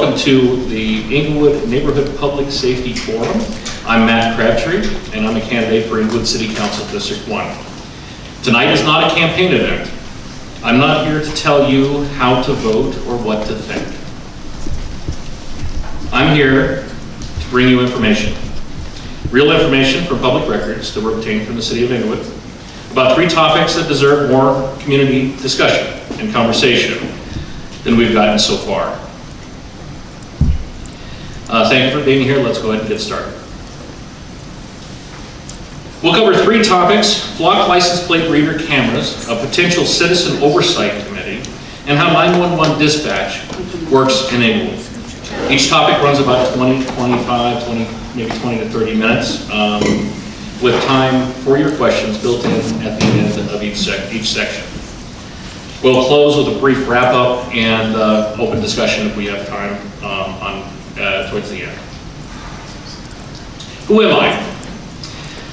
welcome to the Englewood Neighborhood Public Safety Forum. I'm Matt Crabtree, and I'm a candidate for Englewood City Council District 1. Tonight is not a campaign event. I'm not here to tell you how to vote or what to think. I'm here to bring you information. Real information from public records that were obtained from the City of Englewood about 3 topics that deserve more community discussion and conversation than we've gotten so far. Thank you for being here. Let's go ahead and get started. We'll cover 3 topics: flock license plate reader cameras, a potential citizen oversight committee, and how 911 dispatch works in Englewood. Each topic runs about 20 to 30 minutes, with time for your questions built in at the end of each section. We'll close with a brief wrap-up and open discussion if we have time towards the end. Who am I?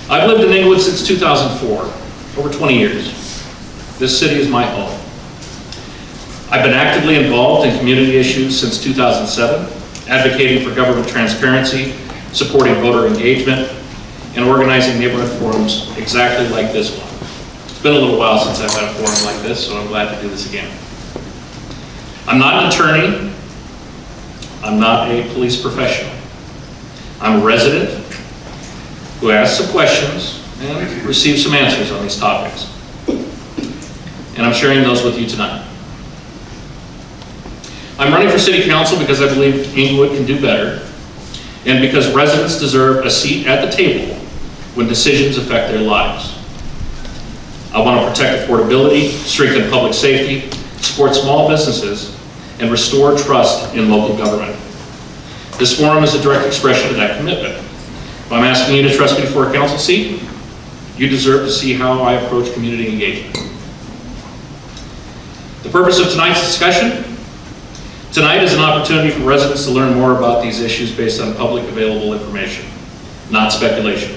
I've lived in Englewood since 2004, over 20 years. This city is my home. I've been actively involved in community issues since 2007, advocating for government transparency, supporting voter engagement, and organizing neighborhood forums exactly like this one. It's been a little while since I've had a forum like this, so I'm glad to do this again. I'm not an attorney. I'm not a police professional. I'm a resident who asks some questions and receives some answers on these topics. And I'm sharing those with you tonight. I'm running for City Council because I believe Englewood can do better, and because residents deserve a seat at the table when decisions affect their lives. I want to protect affordability, strengthen public safety, support small businesses, and restore trust in local government. This forum is a direct expression of that commitment. If I'm asking you to trust me for a council seat, you deserve to see how I approach community engagement. The purpose of tonight's discussion: tonight is an opportunity for residents to learn more about these issues based on public available information, not speculation.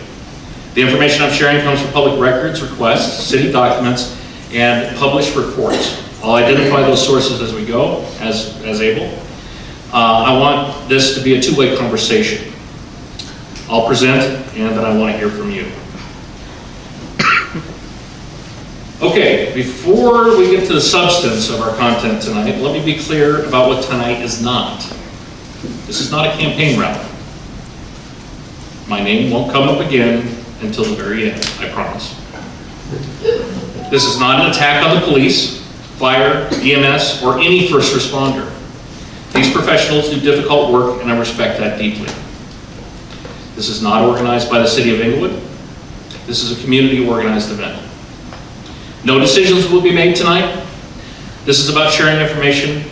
The information I'm sharing comes from public records, requests, city documents, and published reports. I'll identify those sources as we go, as able. I want this to be a two-way conversation. I'll present, and then I want to hear from you. Okay, before we get to the substance of our content tonight, let me be clear about what tonight is not. This is not a campaign rally. My name won't come up again until the very end, I promise. This is not an attack on the police, fire, EMS, or any first responder. These professionals do difficult work, and I respect that deeply. This is not organized by the City of Englewood. This is a community-organized event. No decisions will be made tonight. This is about sharing information.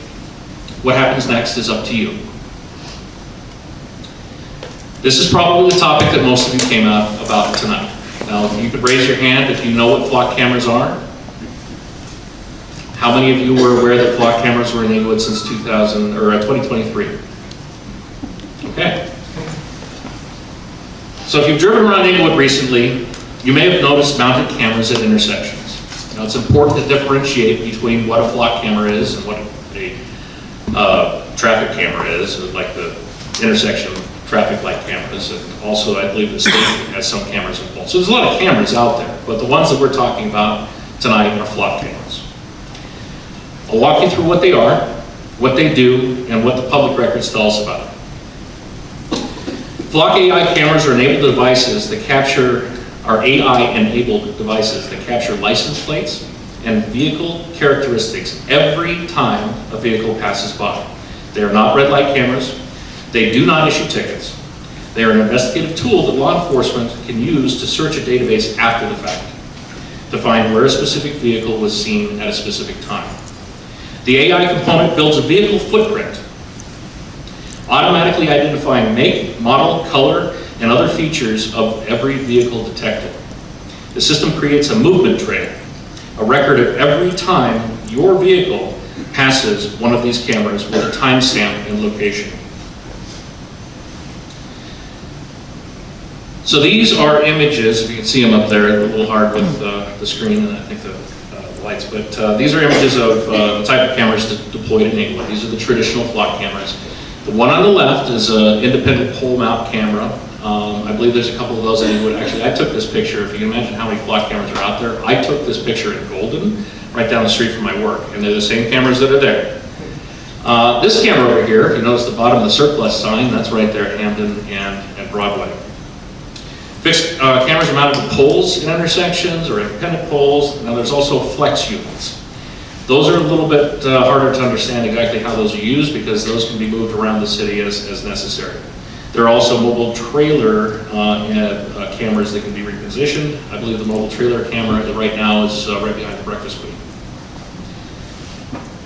What happens next is up to you. This is probably the topic that most of you came out about tonight. Now, if you could raise your hand if you know what flock cameras are. How many of you were aware that flock cameras were in Englewood since 2023? Okay. So if you've driven around Englewood recently, you may have noticed mounted cameras at intersections. Now, it's important to differentiate between what a flock camera is and what a traffic camera is, like the intersection traffic light cameras, and also I believe the state has some cameras involved. So there's a lot of cameras out there, but the ones that we're talking about tonight are flock cameras. I'll walk you through what they are, what they do, and what the public records tell us about it. Flock AI cameras are enabled devices that capture AI-enabled devices that capture license plates and vehicle characteristics every time a vehicle passes by. They are not red light cameras. They do not issue tickets. They are an investigative tool that law enforcement can use to search a database after the fact to find where a specific vehicle was seen at a specific time. The AI component builds a vehicle footprint, automatically identifying make, model, color, and other features of every vehicle detected. The system creates a movement trail, a record of every time your vehicle passes one of these cameras with a timestamp and location. So these are images, if you can see them up there, a little hard with the screen and I think the lights, but these are images of the type of cameras deployed in Englewood. These are the traditional flock cameras. The one on the left is an independent pole mount camera. I believe there's a couple of those in Englewood. Actually, I took this picture. If you can imagine how many flock cameras are out there, I took this picture in Golden, right down the street from my work, and they're the same cameras that are there. This camera over here, if you notice the bottom of the surplus sign, that's right there at Hampden and Broadway. Fixed cameras are mounted to poles in intersections or independent poles. Now there's also flex units. Those are a little bit harder to understand exactly how those are used because those can be moved around the city as necessary. There are also mobile trailer cameras that can be repositioned. I believe the mobile trailer camera right now is right behind the Breakfast Queen.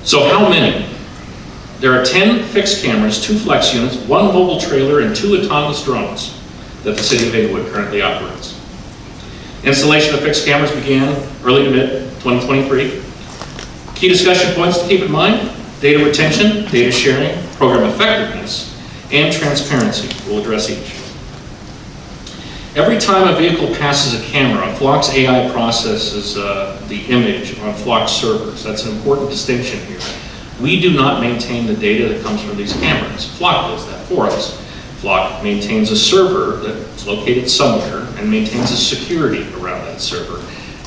So how many? There are 10 fixed cameras, 2 flex units, 1 mobile trailer, and 2 autonomous drones that the City of Englewood currently operates. Installation of fixed cameras began early to mid-2023. Key discussion points to keep in mind: data retention, data sharing, program effectiveness, and transparency. We'll address each. Every time a vehicle passes a camera, Flock's AI processes the image on Flock's servers. That's an important distinction here. We do not maintain the data that comes from these cameras. Flock does that for us. Flock maintains a server that's located somewhere and maintains a security around that server.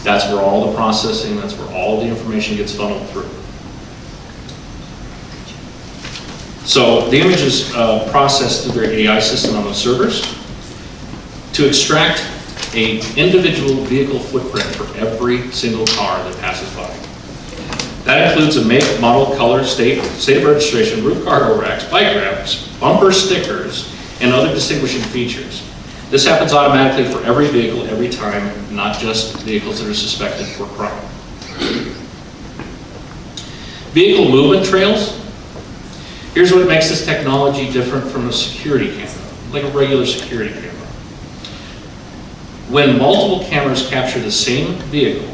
That's where all the processing, that's where all the information gets funneled through. So the image is processed through their AI system on the servers to extract an individual vehicle footprint for every single car that passes by. That includes a make, model, color, state of registration, roof cargo racks, bike racks, bumper stickers, and other distinguishing features. This happens automatically for every vehicle, every time, not just vehicles that are suspected for crime. Vehicle movement trails. Here's what makes this technology different from a security camera, like a regular security camera. When multiple cameras capture the same vehicle,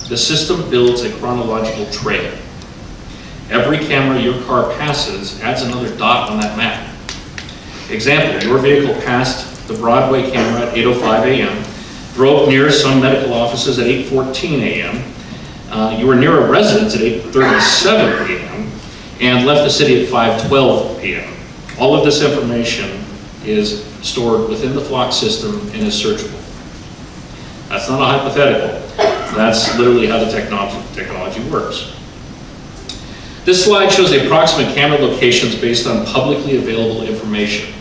the system builds a chronological trail. Every camera your car passes adds another dot on that map. Example, your vehicle passed the Broadway camera at 8:05 a.m., drove near some medical offices at 8:14 a.m., you were near a residence at 8:37 a.m., and left the city at 5:12 p.m. All of this information is stored within the Flock system and is searchable. That's not a hypothetical. That's literally how the technology works. This slide shows the approximate camera locations based on publicly available information.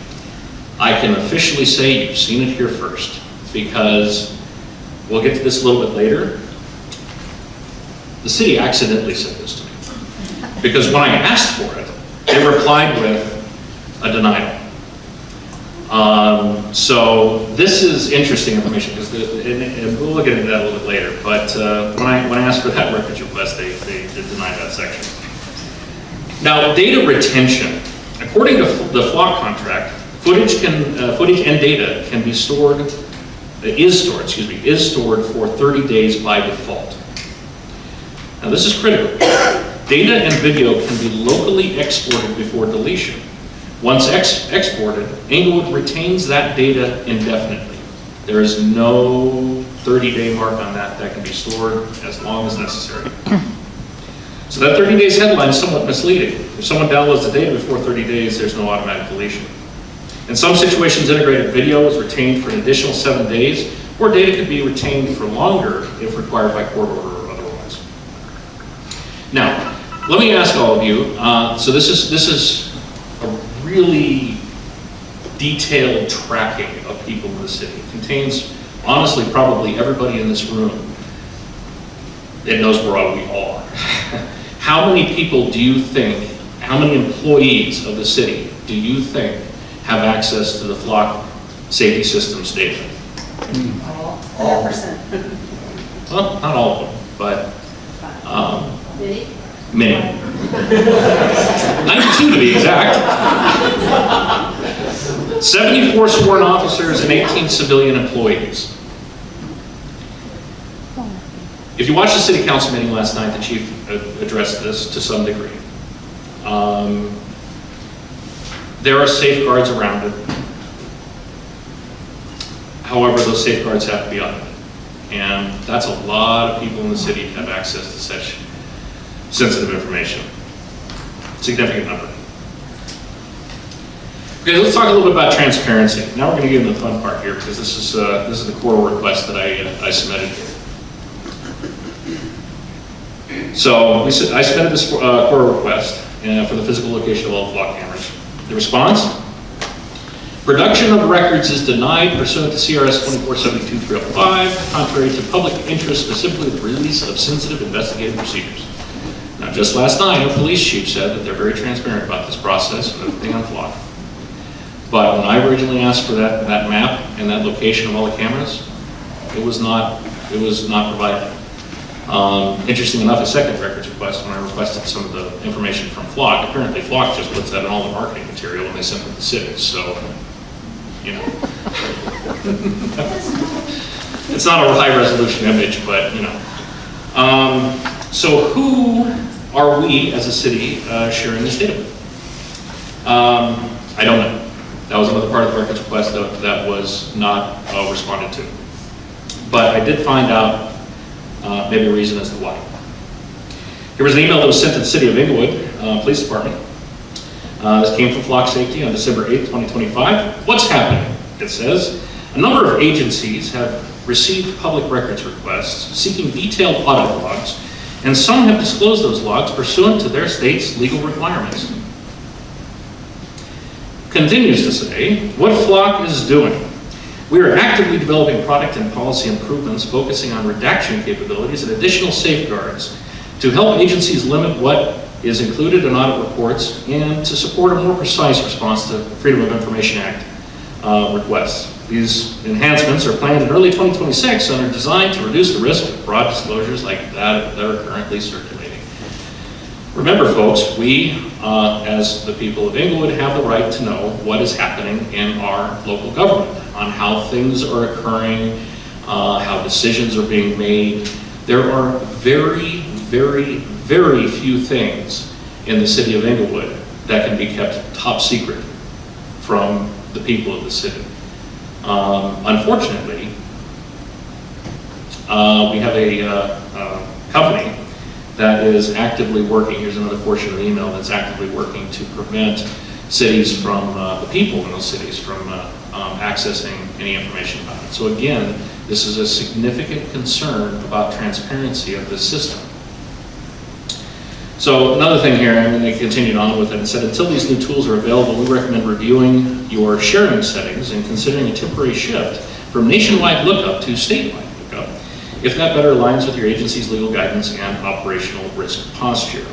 I can officially say you've seen it here first, because we'll get to this a little bit later. The city accidentally sent this to me, because when I asked for it, they replied with a denial. So this is interesting information, because and we'll look into that a little bit later. But when I asked for that records request, they did deny that section. Now, data retention. According to the Flock contract, footage and data can be stored. Is stored for 30 days by default. Now, this is critical. Data and video can be locally exported before deletion. Once exported, Englewood retains that data indefinitely. There is no 30-day mark on that. That can be stored as long as necessary. So that 30 days headline is somewhat misleading. If someone downloads the data before 30 days, there's no automatic deletion. In some situations, integrated video is retained for an additional 7 days, or data could be retained for longer if required by court order or otherwise. Now, let me ask all of you, so this is a really detailed tracking of people in the city. It contains, honestly, probably everybody in this room that knows where we are. How many people do you think, how many employees of the city do you think have access to the Flock safety systems data? All. 100%. Well, not all of them, but many. 92 to be exact. 74 sworn officers and 18 civilian employees. If you watched the city council meeting last night, the chief addressed this to some degree. There are safeguards around it. However, those safeguards have to be audited. And that's a lot of people in the city have access to such sensitive information. Significant number. Okay, let's talk a little bit about transparency. Now we're going to get into the fun part here, because this is the core request that I submitted here. So I submitted this core request for the physical location of all flock cameras. The response? Production of records is denied pursuant to CRS 2472-305, contrary to public interest, specifically the release of sensitive investigative procedures. Now, just last night, a police chief said that they're very transparent about this process and everything on flock. But when I originally asked for that map and that location of all the cameras, it was not provided. Interesting enough, a second records request, when I requested some of the information from Flock, apparently Flock just puts that in all the marketing material when they send it to the cities, so, you know. It's not a high resolution image, but, you know. So who are we as a city sharing this data with? I don't know. That was another part of the records request that was not responded to. But I did find out maybe a reason as to why. Here was an email that was sent to the City of Englewood Police Department. This came from Flock Safety on December 8th, 2025. What's happening? It says, a number of agencies have received public records requests seeking detailed audit logs, and some have disclosed those logs pursuant to their state's legal requirements. Continues to say, what Flock is doing. We are actively developing product and policy improvements focusing on redaction capabilities and additional safeguards to help agencies limit what is included in audit reports and to support a more precise response to Freedom of Information Act requests. These enhancements are planned in early 2026 and are designed to reduce the risk of broad disclosures like that are currently circulating. Remember, folks, we, as the people of Englewood, have the right to know what is happening in our local government, on how things are occurring, how decisions are being made. There are very, very, very few things in the city of Englewood that can be kept top secret from the people of the city. Unfortunately, we have a company that is actively working, here's another portion of the email, that's actively working to prevent cities from, the people in those cities from accessing any information about it. So again, this is a significant concern about transparency of this system. So another thing here, and they continued on with it and said, until these new tools are available, we recommend reviewing your sharing settings and considering a temporary shift from nationwide lookup to statewide lookup, if that better aligns with your agency's legal guidance and operational risk posture.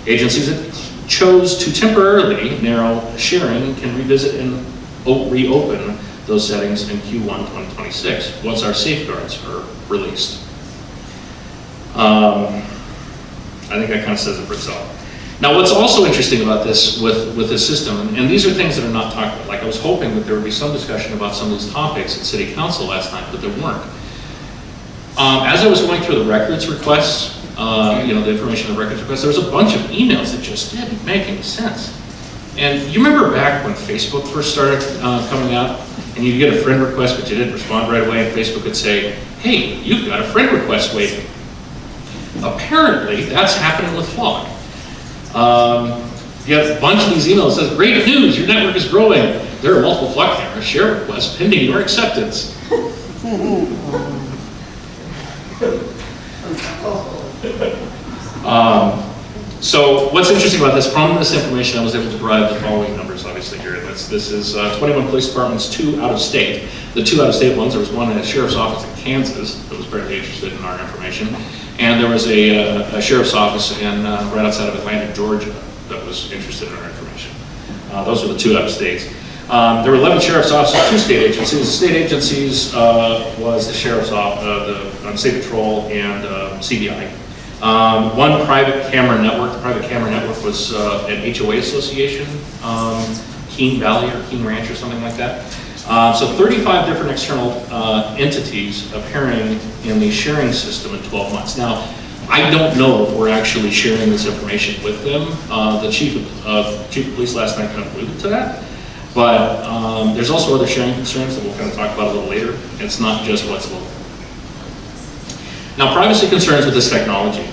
Agencies that chose to temporarily narrow sharing can revisit and reopen those settings in Q1 2026 once our safeguards are released. I think that kind of says it for itself. Now, what's also interesting about this with this system, and these are things that are not talked about. Like, I was hoping that there would be some discussion about some of these topics at City Council last night, but there weren't. As I was going through the records requests, the information in the records requests, there was a bunch of emails that just didn't make any sense. And you remember back when Facebook first started coming out, and you'd get a friend request, but you didn't respond right away, and Facebook would say, hey, you've got a friend request waiting. Apparently, that's happening with Flock. You have a bunch of these emails that says, great news, your network is growing. There are multiple Flock cameras, share requests pending your acceptance. So what's interesting about this, from this information, I was able to derive the following numbers, obviously, here. This is 21 police departments, 2 out of state. The 2 out of state ones, there was one at a sheriff's office in Kansas that was apparently interested in our information. And there was a sheriff's office in right outside of Atlanta, Georgia, that was interested in our information. Those are the 2 out of states. There were 11 sheriff's offices, 2 state agencies. The state agencies was the sheriff's office, the state patrol, and CBI. One private camera network. The private camera network was an HOA association, Keene Valley or Keene Ranch or something like that. So 35 different external entities appearing in the sharing system in 12 months. Now, I don't know if we're actually sharing this information with them. The chief of police last night kind of alluded to that. But there's also other sharing concerns that we'll kind of talk about a little later. It's not just what's local. Now, privacy concerns with this technology.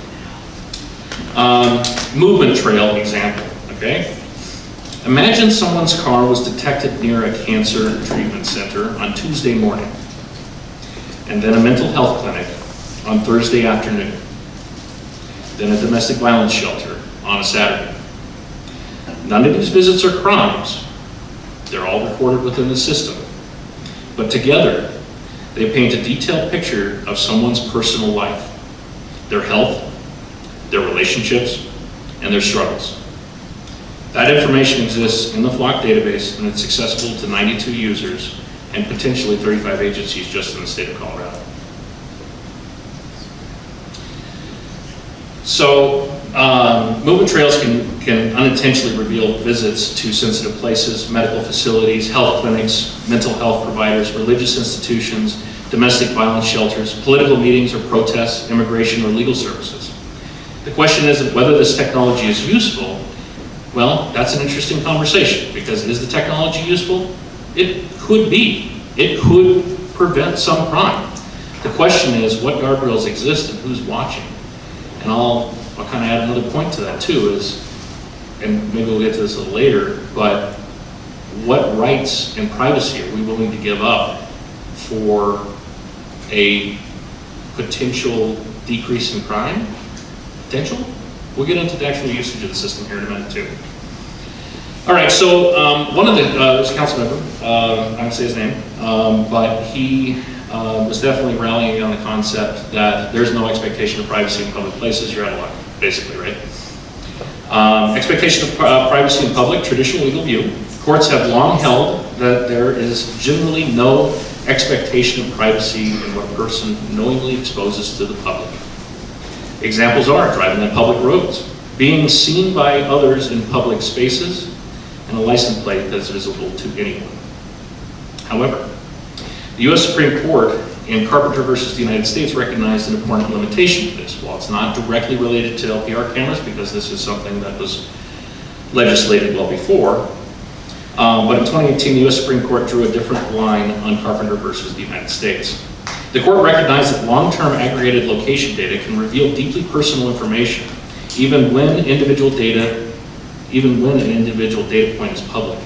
Movement trail example, okay? Imagine someone's car was detected near a cancer treatment center on Tuesday morning, and then a mental health clinic on Thursday afternoon, then a domestic violence shelter on a Saturday. None of these visits are crimes. They're all recorded within the system. But together, they paint a detailed picture of someone's personal life, their health, their relationships, and their struggles. That information exists in the Flock database, and it's accessible to 92 users and potentially 35 agencies just in the state of Colorado. So, movement trails can unintentionally reveal visits to sensitive places, medical facilities, health clinics, mental health providers, religious institutions, domestic violence shelters, political meetings or protests, immigration or legal services. The question isn't whether this technology is useful. Well, that's an interesting conversation, because is the technology useful? It could be. It could prevent some crime. The question is what guardrails exist and who's watching. And I'll kind of add another point to that too, is, and maybe we'll get to this a little later, but what rights and privacy are we willing to give up for a potential decrease in crime? Potential? We'll get into the actual usage of the system here in a minute too. All right, so one of the, there's a council member, I won't say his name, but he was definitely rallying on the concept that there's no expectation of privacy in public places. You're out of luck, basically, right? Expectation of privacy in public, traditional legal view. Courts have long held that there is generally no expectation of privacy in what a person knowingly exposes to the public. Examples are driving on public roads, being seen by others in public spaces, and a license plate that is visible to anyone. However, the U.S. Supreme Court in Carpenter versus the United States recognized an important limitation to this. While it's not directly related to LPR cameras, because this is something that was legislated well before, but in 2018, the U.S. Supreme Court drew a different line on Carpenter versus the United States. The court recognized that long-term aggregated location data can reveal deeply personal information, even when an individual data point is public.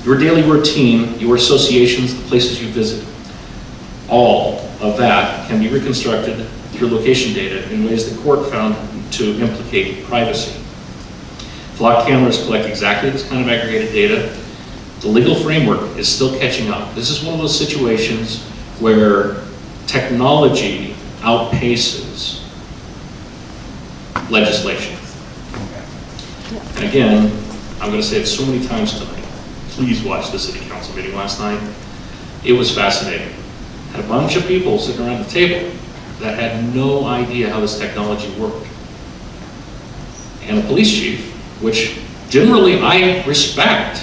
Your daily routine, your associations, the places you visit, all of that can be reconstructed through location data in ways the court found to implicate privacy. Flock cameras collect exactly this kind of aggregated data. The legal framework is still catching up. This is one of those situations where technology outpaces legislation. And again, I'm going to say it so many times tonight. Please watch the city council meeting last night. It was fascinating. Had a bunch of people sitting around the table that had no idea how this technology worked. And a police chief, which generally I respect.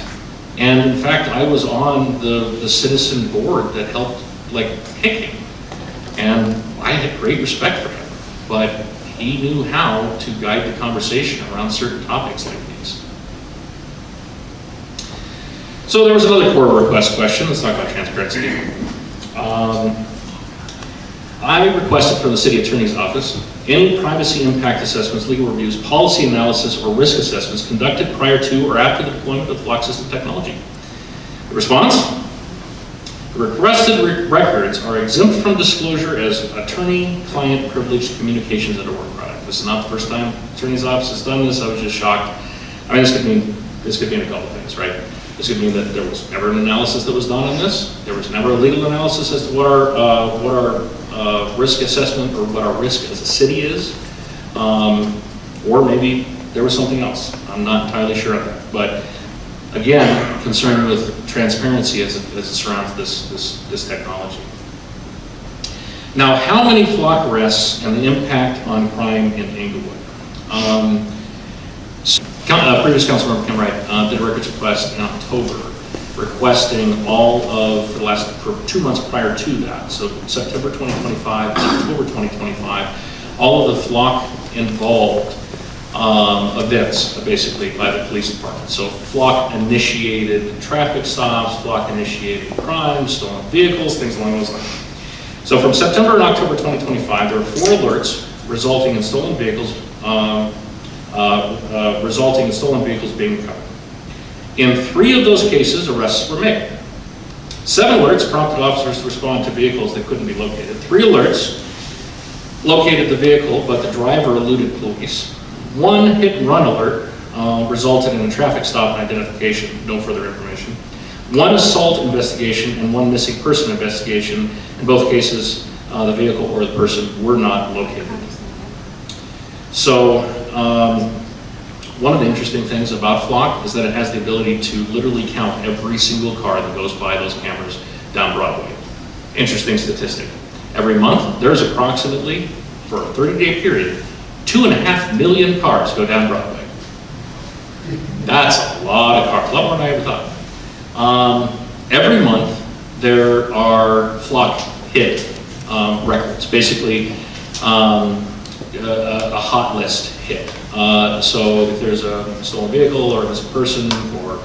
And in fact, I was on the citizen board that helped pick him. And I had great respect for him. But he knew how to guide the conversation around certain topics like these. So there was another core request question. Let's talk about transparency. I requested from the city attorney's office any privacy impact assessments, legal reviews, policy analysis, or risk assessments conducted prior to or after the deployment of the Flock system technology. The response? The requested records are exempt from disclosure as attorney-client privileged communications at a work product. This is not the first time the attorney's office has done this. I was just shocked. I mean, this could mean a couple things, right? This could mean that there was never an analysis that was done on this. There was never a legal analysis as to what our risk assessment or what our risk as a city is. Or maybe there was something else. I'm not entirely sure of that. But again, concerned with transparency as it surrounds this technology. Now, how many Flock arrests and the impact on crime in Englewood? Previous Councilmember Kim Wright did a records request in October, requesting all of, for 2 months prior to that, so September 2025, October 2025, all of the Flock involved events, basically, by the police department. So Flock initiated traffic stops, Flock initiated crimes, stolen vehicles, things along those lines. So from September and October 2025, there were 4 alerts resulting in stolen vehicles being recovered. In 3 of those cases, arrests were made. 7 alerts prompted officers to respond to vehicles that couldn't be located. 3 alerts located the vehicle, but the driver eluded police. 1 hit and run alert resulted in a traffic stop and identification, no further information. 1 assault investigation and 1 missing person investigation. In both cases, the vehicle or the person were not located. So, one of the interesting things about Flock is that it has the ability to literally count every single car that goes by those cameras down Broadway. Interesting statistic. Every month, there's approximately, for a 30-day period, 2.5 million cars go down Broadway. That's a lot of cars, a lot more than I ever thought. Every month, there are Flock hit records, basically a hot list hit. So if there's a stolen vehicle or a missing person or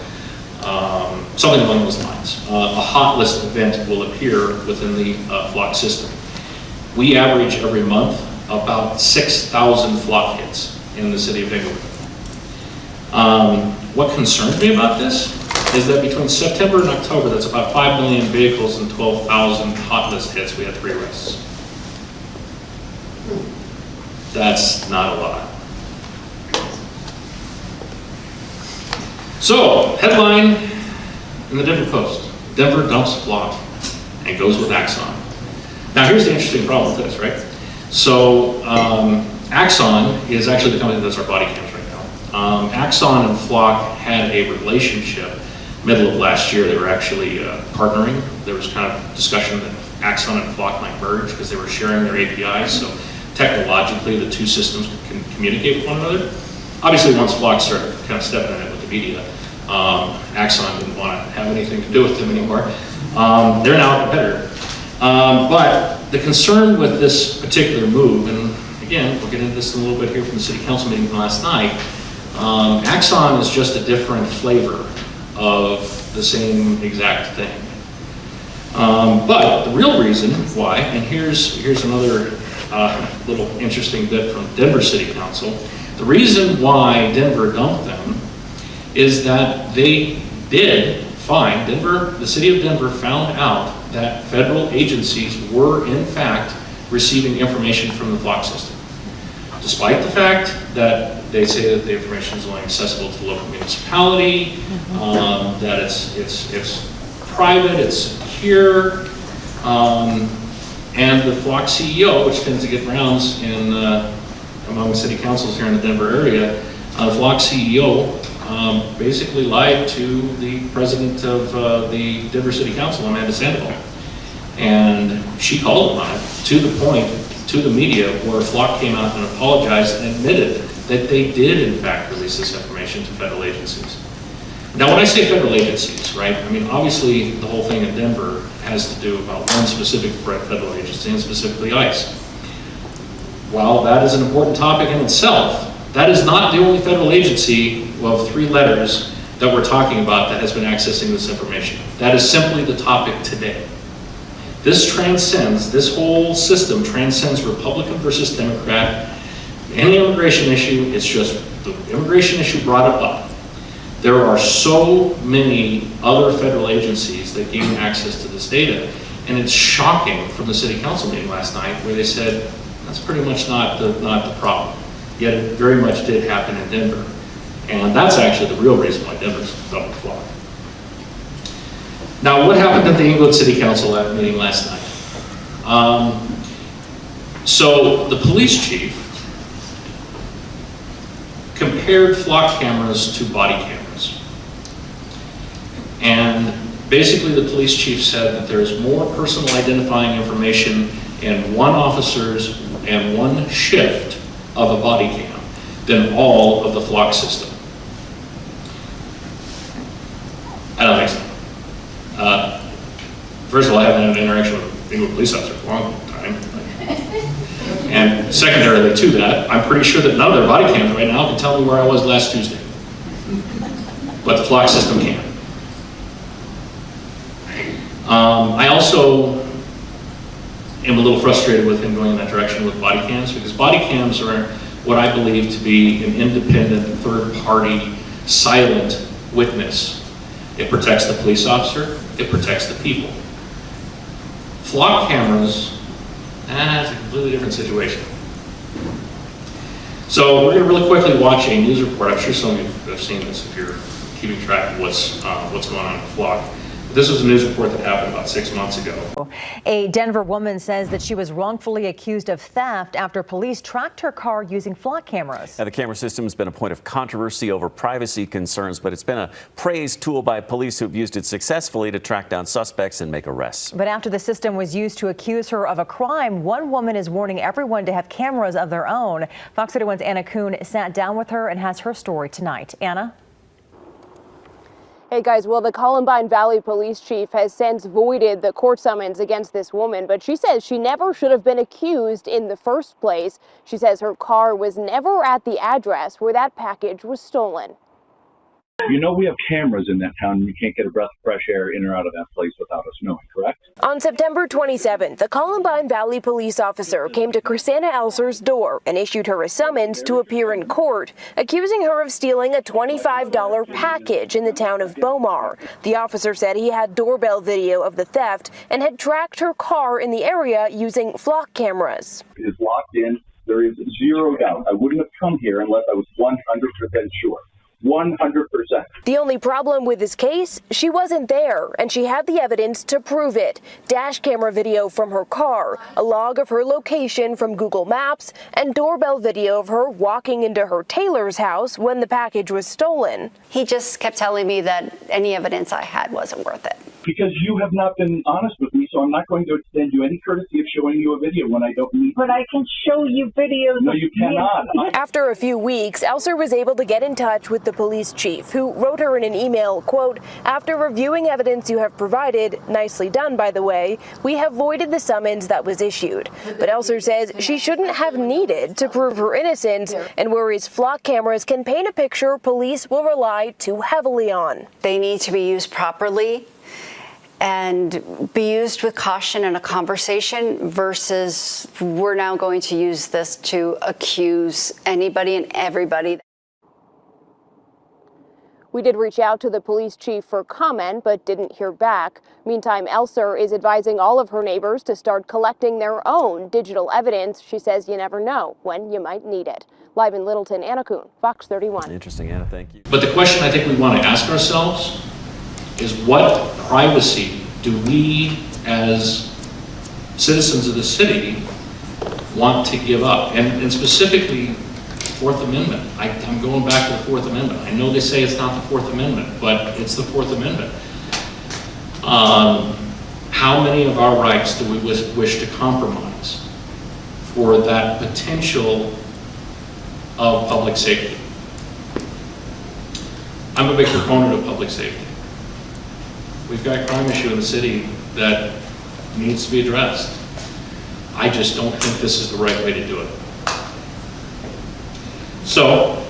something along those lines, a hot list event will appear within the Flock system. We average every month about 6,000 Flock hits in the city of Englewood. What concerns me about this is that between September and October, that's about 5 million vehicles and 12,000 hot list hits. We had 3 arrests. That's not a lot. So, headline in the Denver Post: Denver dumps Flock and goes with Axon. Now, here's the interesting problem with this, right? So, Axon is actually the company that does our body cams right now. Axon and Flock had a relationship. Middle of last year, they were actually partnering. There was kind of discussion that Axon and Flock might merge because they were sharing their APIs. So, technologically, the 2 systems can communicate with one another. Obviously, once Flock started kind of stepping in it with the media, Axon didn't want to have anything to do with them anymore. They're now a competitor. But the concern with this particular move, and again, we'll get into this in a little bit here from the city council meeting from last night, Axon is just a different flavor of the same exact thing. But the real reason why, and here's another little interesting bit from Denver City Council, the reason why Denver dumped them is that they did find, the city of Denver found out that federal agencies were in fact receiving information from the Flock system. Despite the fact that they say that the information is only accessible to the local municipality, that it's private, it's secure, and the Flock CEO, which tends to get rounds in among city councils here in the Denver area, the Flock CEO basically lied to the president of the Denver City Council, Amanda Sandoval. And she called him on it to the point, to the media, where Flock came out and apologized and admitted that they did in fact release this information to federal agencies. Now when I say federal agencies, right, I mean obviously the whole thing in Denver has to do about one specific federal agency, and specifically ICE. While that is an important topic in itself, that is not the only federal agency of 3 letters that we're talking about that has been accessing this information. That is simply the topic today. This whole system transcends Republican versus Democrat. Any immigration issue, it's just the immigration issue brought it up. There are so many other federal agencies that gain access to this data, and it's shocking from the city council meeting last night where they said that's pretty much not the problem. Yet it very much did happen in Denver. And that's actually the real reason why Denver's double Flock. Now, what happened at the Englewood City Council meeting last night? So the police chief compared Flock cameras to body cameras. And basically the police chief said that there's more personal identifying information in one officer's and one shift of a body cam than all of the Flock system. I don't think so. First of all, I haven't had an interaction with Englewood police officers for a long time. And secondarily to that, I'm pretty sure that none of their body cams right now can tell me where I was last Tuesday. But the Flock system can. I also am a little frustrated with him going in that direction with body cams, because body cams are what I believe to be an independent, third-party, silent witness. It protects the police officer, it protects the people. Flock cameras, it's a completely different situation. So we're going to really quickly watch a news report. I'm sure some of you have seen this if you're keeping track of what's going on in Flock. This was a news report that happened about 6 months ago. A Denver woman says that she was wrongfully accused of theft after police tracked her car using flock cameras. Now, the camera system has been a point of controversy over privacy concerns, but it's been a praised tool by police who've used it successfully to track down suspects and make arrests. But after the system was used to accuse her of a crime, one woman is warning everyone to have cameras of their own. Fox 31's Anna Kuhn sat down with her and has her story tonight. Anna? Hey guys, well, the Columbine Valley police chief has since voided the court summons against this woman, but she says she never should have been accused in the first place. She says her car was never at the address where that package was stolen. You know we have cameras in that town and you can't get a breath of fresh air in or out of that place without us knowing, correct? On September 27th, the Columbine Valley police officer came to Chrisanna Elser's door and issued her a summons to appear in court, accusing her of stealing a $25 package in the town of Bomar. The officer said he had doorbell video of the theft and had tracked her car in the area using flock cameras. It is locked in. There is zero doubt. I wouldn't have come here unless I was 100% sure. 100%. The only problem with this case, she wasn't there, and she had the evidence to prove it. Dash camera video from her car, a log of her location from Google Maps, and doorbell video of her walking into her tailor's house when the package was stolen. He just kept telling me that any evidence I had wasn't worth it. Because you have not been honest with me, so I'm not going to extend you any courtesy of showing you a video when I don't need. But I can show you videos. No, you cannot. After a few weeks, Elser was able to get in touch with the police chief, who wrote her in an email, quote, "After reviewing evidence you have provided, nicely done by the way, we have voided the summons that was issued." But Elser says she shouldn't have needed to prove her innocence and worries flock cameras can paint a picture police will rely too heavily on. They need to be used properly and be used with caution in a conversation versus we're now going to use this to accuse anybody and everybody. We did reach out to the police chief for comment, but didn't hear back. Meantime, Elser is advising all of her neighbors to start collecting their own digital evidence. She says you never know when you might need it. Live in Littleton, Anna Kuhn, Fox 31. Interesting, Anna, thank you. But the question I think we want to ask ourselves is what privacy do we as citizens of the city want to give up? And specifically, Fourth Amendment. I'm going back to the Fourth Amendment. I know they say it's not the Fourth Amendment, but it's the Fourth Amendment. How many of our rights do we wish to compromise for that potential of public safety? I'm a big proponent of public safety. We've got a crime issue in the city that needs to be addressed. I just don't think this is the right way to do it. So,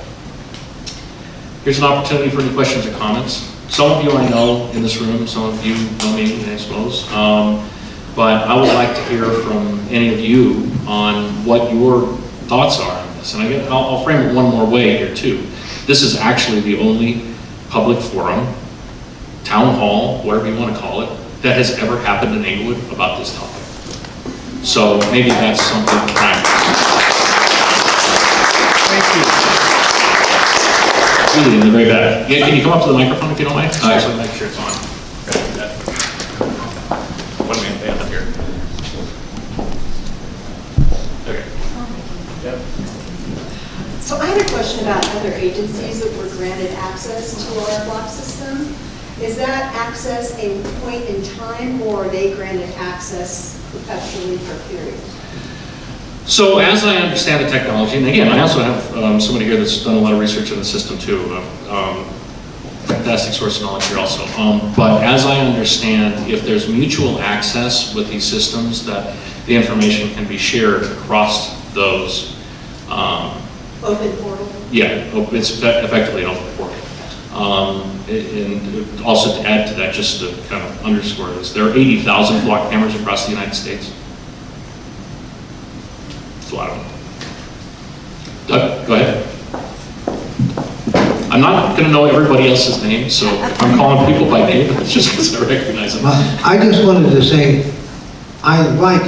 here's an opportunity for any questions or comments. Some of you I know in this room, some of you know me, I suppose. But I would like to hear from any of you on what your thoughts are on this. And I'll frame it one more way here too. This is actually the only public forum, town hall, whatever you want to call it, that has ever happened in Englewood about this topic. So maybe that's something to practice. Thank you. Really, in the very back. Yeah, can you come up to the microphone if you don't mind? I just want to make sure it's on. What am I going to up here? Okay. Yep. So I had a question about other agencies that were granted access to our block system. Is that access a point in time, or are they granted access perpetually for a period? So as I understand the technology, and again, I also have somebody here that's done a lot of research in the system too, fantastic source of knowledge here also. But as I understand, if there's mutual access with these systems, that the information can be shared across those. Open portal? Yeah, it's effectively an open portal. And also to add to that, just to kind of underscore this, there are 80,000 flock cameras across the United States. It's a lot of them. Doug, go ahead. I'm not going to know everybody else's name, so if I'm calling people by name, it's just because I recognize them. Well, I just wanted to say, I like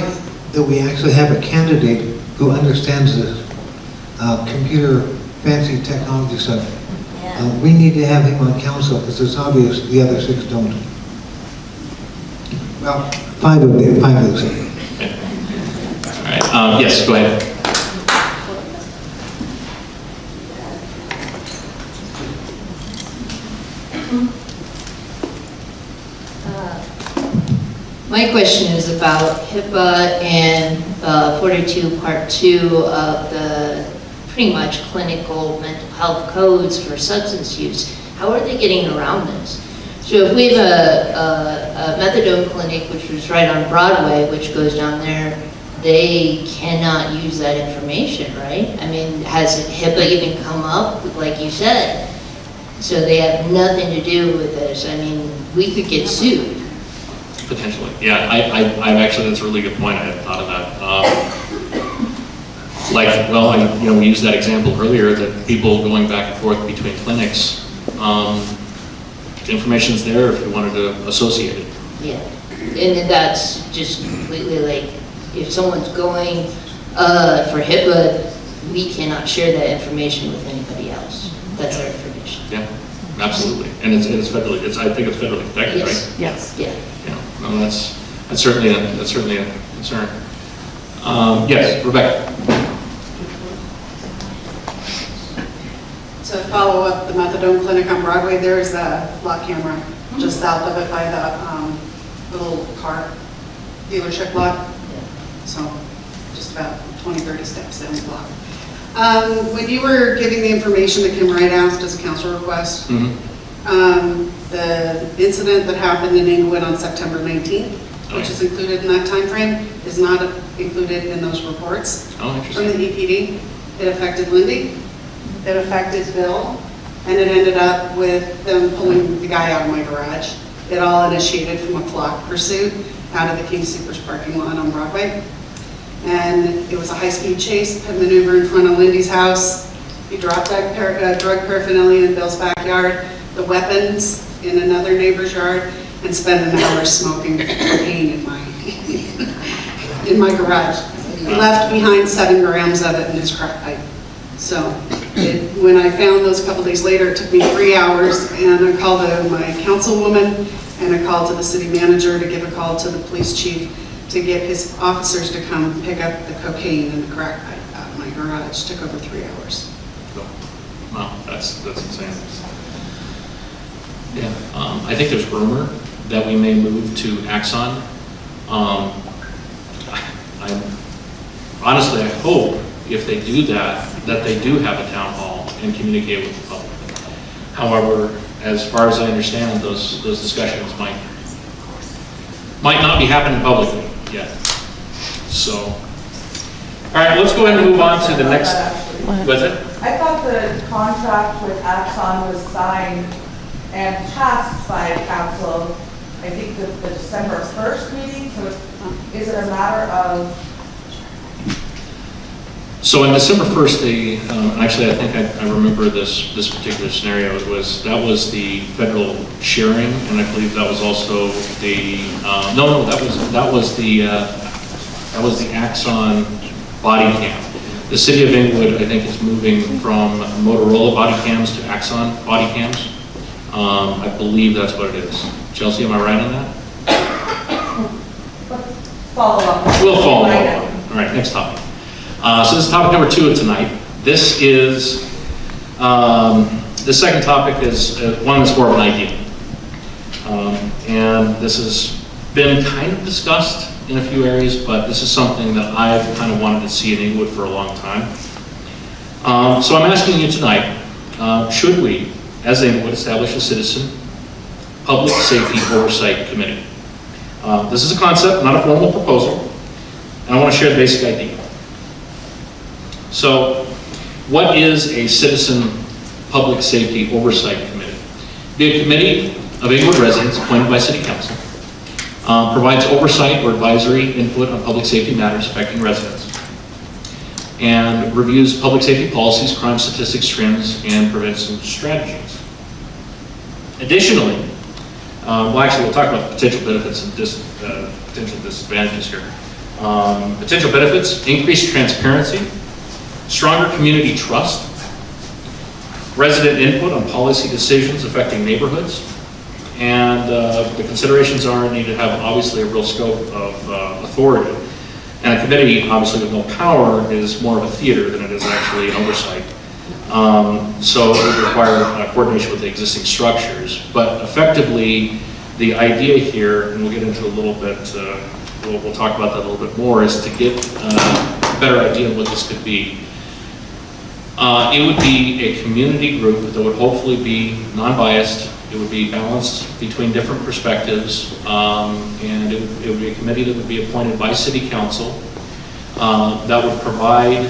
that we actually have a candidate who understands this computer fancy technology stuff. We need to have him on council because it's obvious the other 6 don't. Well, 5 of the 6. Okay. All right, yes, go ahead. My question is about HIPAA and 42 Part 2 of the pretty much clinical mental health codes for substance use. How are they getting around this? So if we have a methadone clinic, which was right on Broadway, which goes down there, they cannot use that information, right? I mean, has HIPAA even come up, like you said? So they have nothing to do with this. I mean, we could get sued. Potentially, yeah. I've actually, that's a really good point. I hadn't thought of that. We used that example earlier that people going back and forth between clinics, the information's there if you wanted to associate it. Yeah, and that's just completely like, if someone's going for HIPAA, we cannot share that information with anybody else. That's our information. Yeah, absolutely. And it's federally, I think it's federally protected, Yes. right? Yes. Yeah. Yeah, no, that's certainly a concern. Yes, Rebecca. To follow up the methadone clinic on Broadway, there's a lot camera just south of it by the little car dealership lot. So just about 20, 30 steps down the block. When you were giving the information that Kim Wright asked as a council request, the incident that happened in Englewood on September 19th, which is included in that time frame, is not included in those reports from the EPD. It affected Lindy, it affected Bill, and it ended up with them pulling the guy out of my garage. It all initiated from a flock pursuit out of the King Soopers parking lot on Broadway. And it was a high-speed chase, a maneuver in front of Lindy's house. He dropped that drug paraphernalia in Bill's backyard, the weapons in another neighbor's yard, and spent an hour smoking cocaine in my garage. He left behind 7 grams of it in his crack pipe. So when I found those a couple days later, it took me 3 hours, and I called my councilwoman, and I called to the city manager to give a call to the police chief to get his officers to come pick up the cocaine and the crack pipe out of my garage. It took over 3 hours. Wow, that's insane. Yeah, I think there's rumor that we may move to Axon. Honestly, I hope if they do that they do have a town hall and communicate with the public. However, as far as I understand, those discussions might not be happening publicly yet. So, all right, let's go ahead and move on to the next. What's it? I thought the contract with Axon was signed and passed by council, I think the December 1st meeting, so is it a matter of? So on December 1st, they, actually I think I remember this particular scenario. That was the federal sharing, and I believe that was also the, that was the Axon body cam. The city of Englewood, I think, is moving from Motorola body cams to Axon body cams. I believe that's what it is. Chelsea, am I right on that? Let's follow up. We'll follow up. All right, next topic. So this is topic number 2 of tonight. This is, the second topic is one that's more of an idea. And this has been kind of discussed in a few areas, but this is something that I've kind of wanted to see in Englewood for a long time. So I'm asking you tonight, should we, as Englewood, establish a citizen public safety oversight committee? This is a concept, not a formal proposal, and I want to share the basic idea. So, what is a citizen public safety oversight committee? It'd be a committee of Englewood residents appointed by City Council. Provides oversight or advisory input on public safety matters affecting residents. and reviews public safety policies, crime statistics, trends, and prevention strategies. Additionally, we'll talk about the potential benefits and potential disadvantages here. Potential benefits: increased transparency, stronger community trust, resident input on policy decisions affecting neighborhoods, and the considerations are need to have obviously a real scope of authority. And a committee, obviously with no power, is more of a theater than it is actually an oversight. So it would require coordination with the existing structures. But effectively, the idea here, and we'll get into a little bit, we'll talk about that a little bit more, is to get a better idea of what this could be. It would be a community group that would hopefully be non-biased. It would be balanced between different perspectives, and it would be a committee that would be appointed by City Council that would provide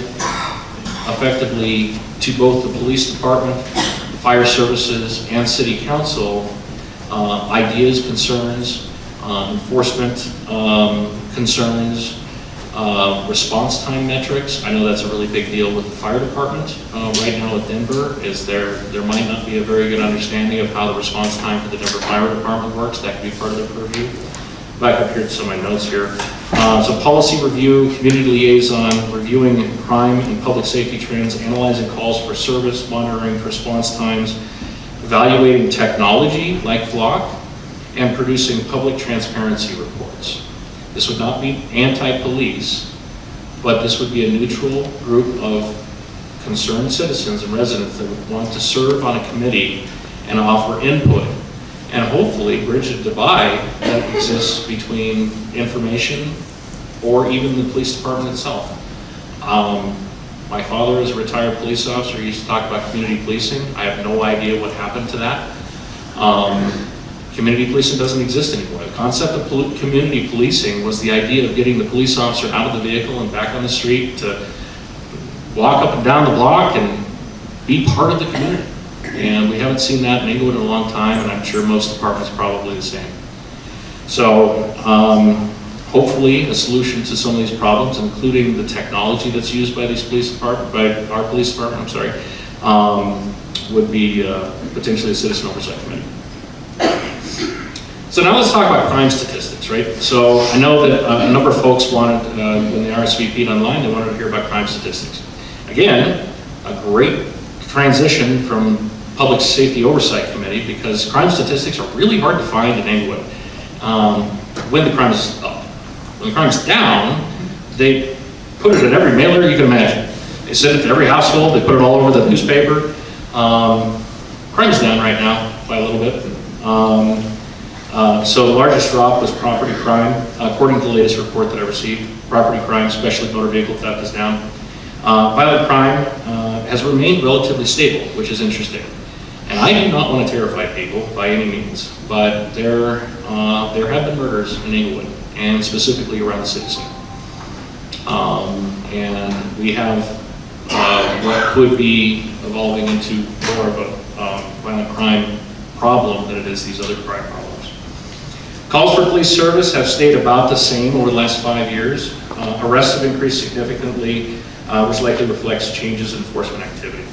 effectively to both the police department, fire services, and City Council ideas, concerns, enforcement concerns, response time metrics. I know that's a really big deal with the fire department right now with Denver, is there might not be a very good understanding of how the response time for the Denver Fire Department works. That could be part of the purview. Back up here to some of my notes here. So policy review, community liaison, reviewing crime and public safety trends, analyzing calls for service, monitoring response times, evaluating technology like Flock, and producing public transparency reports. This would not be anti-police, but this would be a neutral group of concerned citizens and residents that would want to serve on a committee and offer input and hopefully bridge a divide that exists between information or even the police department itself. My father is a retired police officer. He used to talk about community policing. I have no idea what happened to that. Community policing doesn't exist anymore. The concept of community policing was the idea of getting the police officer out of the vehicle and back on the street to walk up and down the block and be part of the community. And we haven't seen that in Englewood in a long time, and I'm sure most departments are probably the same. So hopefully a solution to some of these problems, including the technology that's used by these police department, by our police department, I'm sorry, would be potentially a citizen oversight committee. So now let's talk about crime statistics, right? So I know that a number of folks wanted, when they RSVP'd online, they wanted to hear about crime statistics. Again, a great transition from Public Safety Oversight Committee, because crime statistics are really hard to find in Englewood when the crime is up. When the crime is down, they put it in every mailer you can imagine. They send it to every household, they put it all over the newspaper. Crime's down right now by a little bit. So the largest drop was property crime. According to the latest report that I received, property crime, especially motor vehicle theft, is down. Violent crime has remained relatively stable, which is interesting. And I do not want to terrify people by any means, but there have been murders in Englewood, and specifically around the city center. And we have what could be evolving into more of a violent crime problem than it is these other crime problems. Calls for police service have stayed about the same over the last 5 years. Arrests have increased significantly, which likely reflects changes in enforcement activity.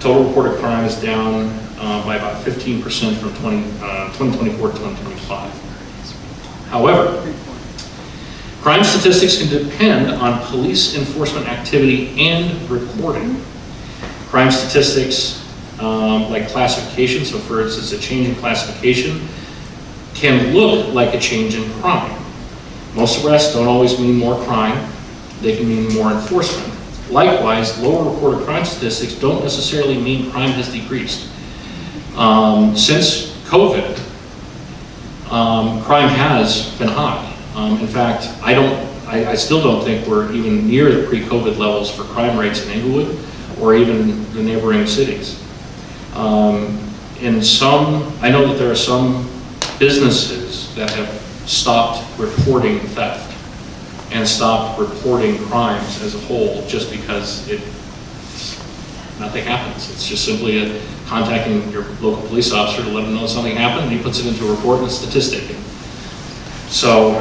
Total reported crime is down by about 15% from 2024 to 2025. However, crime statistics can depend on police enforcement activity and reporting. Crime statistics, like classification, so for instance, a change in classification can look like a change in crime. Most arrests don't always mean more crime, they can mean more enforcement. Likewise, lower reported crime statistics don't necessarily mean crime has decreased. Since COVID, crime has been high. In fact, I still don't think we're even near the pre-COVID levels for crime rates in Englewood or even the neighboring cities. I know that there are some businesses that have stopped reporting theft and stopped reporting crimes as a whole just because nothing happens. It's just simply contacting your local police officer to let him know something happened, and he puts it into a report and a statistic. So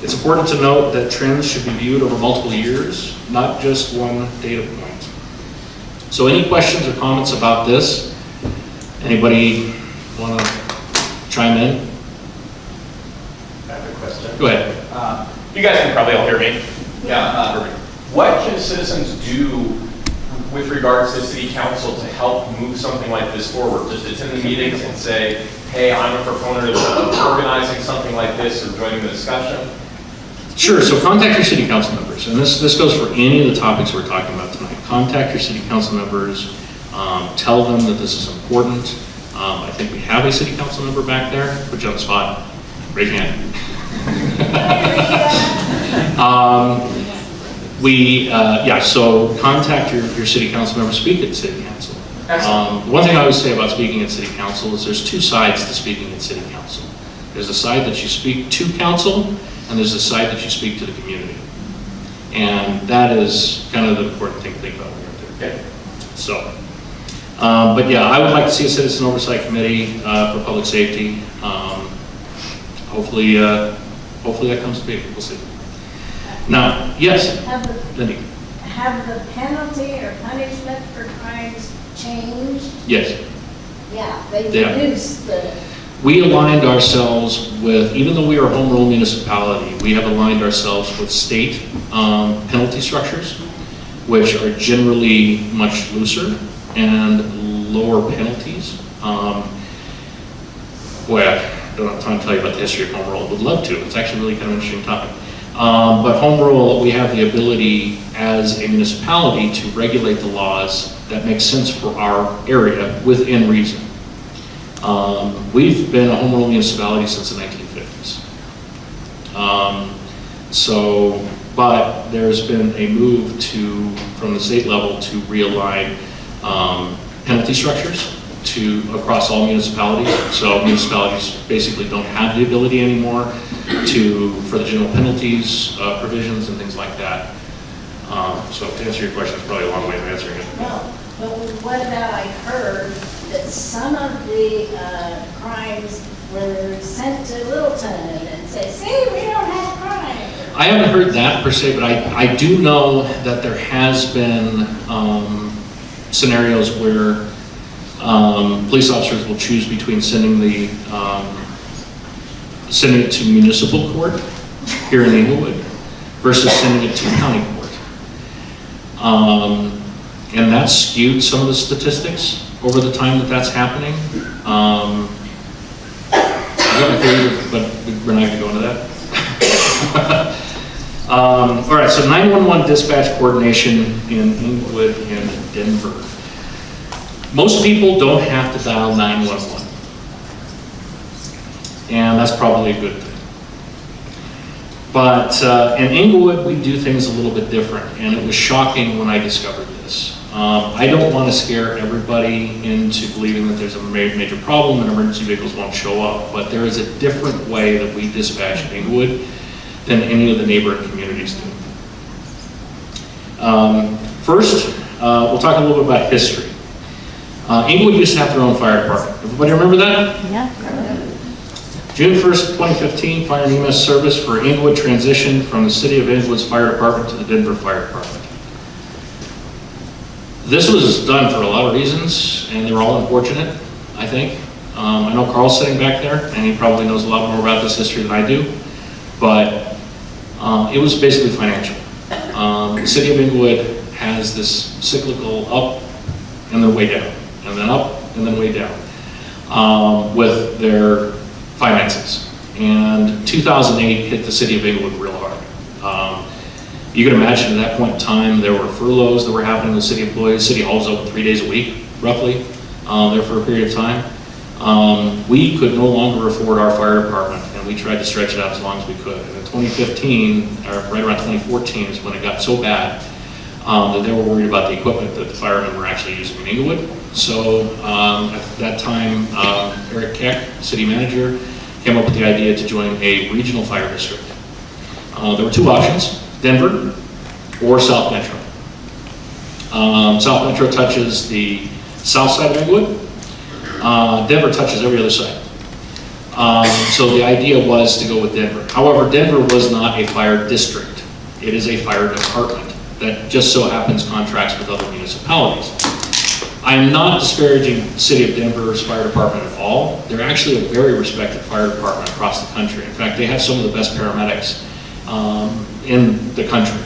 It's important to note that trends should be viewed over multiple years, not just one data point. So any questions or comments about this? Anybody want to chime in? I have a question. Go ahead. You guys can probably all hear me. Yeah. What can citizens do with regards to city council to help move something like this forward? Just attend the meetings and say, hey, I'm a proponent of organizing something like this or joining the discussion? Sure, so contact your city council members, and this goes for any of the topics we're talking about tonight. Contact your city council members, tell them that this is important. I think we have a city council member back there. Put you on the spot. Raise your hand. So contact your city council members, speak at city council. One thing I always say about speaking at city council is there's two sides to speaking at city council. There's a side that you speak to council, and there's a side that you speak to the community. And that is kind of the important thing to think about when you're up there. Okay. So, but yeah, I would like to see a citizen oversight committee for public safety. Hopefully that comes to be. We'll see. Now, yes, Lindy. Have the penalty or punishment for crimes changed? Yes. Yeah, they reduced the... We aligned ourselves with, even though we are a home rule municipality, we have aligned ourselves with state penalty structures, which are generally much looser and lower penalties. Boy, I don't have time to tell you about the history of home rule. I would love to. It's actually really kind of an interesting topic. But home rule, we have the ability as a municipality to regulate the laws that make sense for our area within reason. We've been a home rule municipality since the 1950s. But there's been a move from the state level to realign penalty structures across all municipalities. So municipalities basically don't have the ability anymore for the general penalties provisions and things like that. So to answer your question, it's probably a long way of answering it. No, but what about I heard that some of the crimes were sent to Littleton and say, see, we don't have crime. I haven't heard that per se, but I do know that there has been scenarios where police officers will choose between sending it to municipal court here in Englewood versus sending it to county court. And that's skewed some of the statistics over the time that's happening. I got my theory, but we're not going to go into that. All right, so 911 dispatch coordination in Englewood and Denver. Most people don't have to dial 911, and that's probably a good thing. But in Englewood, we do things a little bit different, and it was shocking when I discovered this. I don't want to scare everybody into believing that there's a major problem and emergency vehicles won't show up, but there is a different way that we dispatch in Englewood than any of the neighboring communities do. First, we'll talk a little bit about history. Englewood used to have their own fire department. Everybody remember that? Yeah. June 1st, 2015, fire and EMS service for Englewood transitioned from the City of Englewood's fire department to the Denver Fire Department. This was done for a lot of reasons, and they were all unfortunate, I think. I know Carl's sitting back there, and he probably knows a lot more about this history than I do, but it was basically financial. The City of Englewood has this cyclical up and then way down, and then up and then way down with their finances. And 2008 hit the City of Englewood real hard. You can imagine at that point in time, there were furloughs that were happening with city employees. City Hall was open 3 days a week, roughly, there for a period of time. We could no longer afford our fire department, and we tried to stretch it out as long as we could. And in 2015, or right around 2014 is when it got so bad that they were worried about the equipment that the firemen were actually using in Englewood. So at that time, Eric Keck, city manager, came up with the idea to join a regional fire district. There were two options, Denver or South Metro. South Metro touches the south side of Englewood. Denver touches every other side. So the idea was to go with Denver. However, Denver was not a fire district. It is a fire department that just so happens contracts with other municipalities. I am not disparaging the city of Denver's fire department at all. They're actually a very respected fire department across the country. In fact, they have some of the best paramedics in the country.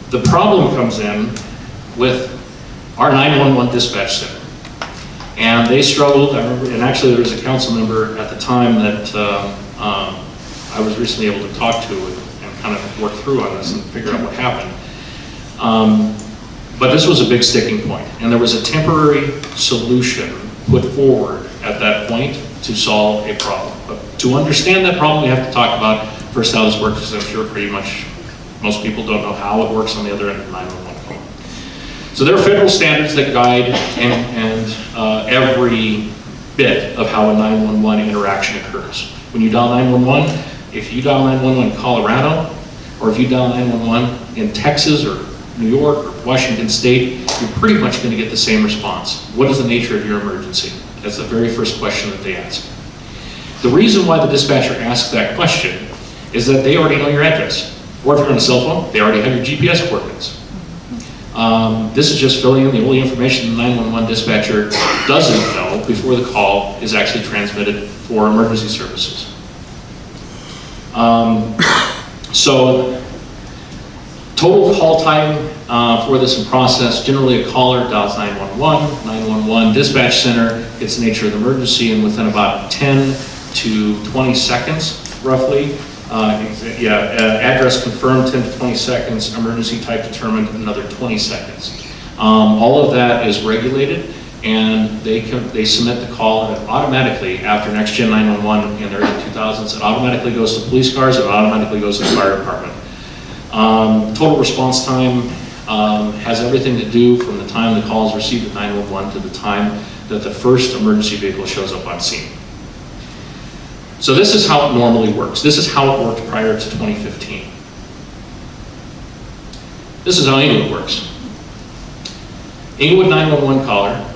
The problem comes in with our 911 dispatch center. And they struggled, I remember, and actually there was a council member at the time that I was recently able to talk to and kind of work through on this and figure out what happened. But this was a big sticking point, and there was a temporary solution put forward at that point to solve a problem. But to understand that problem, we have to talk about first how this works, because I'm sure pretty much most people don't know how it works on the other end of the 911 call. So there are federal standards that guide and every bit of how a 911 interaction occurs. When you dial 911, if you dial 911 in Colorado, or if you dial 911 in Texas or New York or Washington State, you're pretty much going to get the same response. What is the nature of your emergency? That's the very first question that they ask. The reason why the dispatcher asks that question is that they already know your address. Or if you're on a cell phone, they already have your GPS coordinates. This is just filling in the only information the 911 dispatcher doesn't know before the call is actually transmitted for emergency services. So total call time for this in process, generally a caller dials 911, 911 dispatch center gets the nature of the emergency, and within about 10 to 20 seconds, roughly, address confirmed 10 to 20 seconds, emergency type determined another 20 seconds. All of that is regulated, and they submit the call, and it automatically, after Next Gen 911 in the early 2000s, it automatically goes to police cars, it automatically goes to the fire department. Total response time has everything to do from the time the call is received at 911 to the time that the first emergency vehicle shows up on scene. So this is how it normally works. This is how it worked prior to 2015. This is how Englewood works. Englewood 911 caller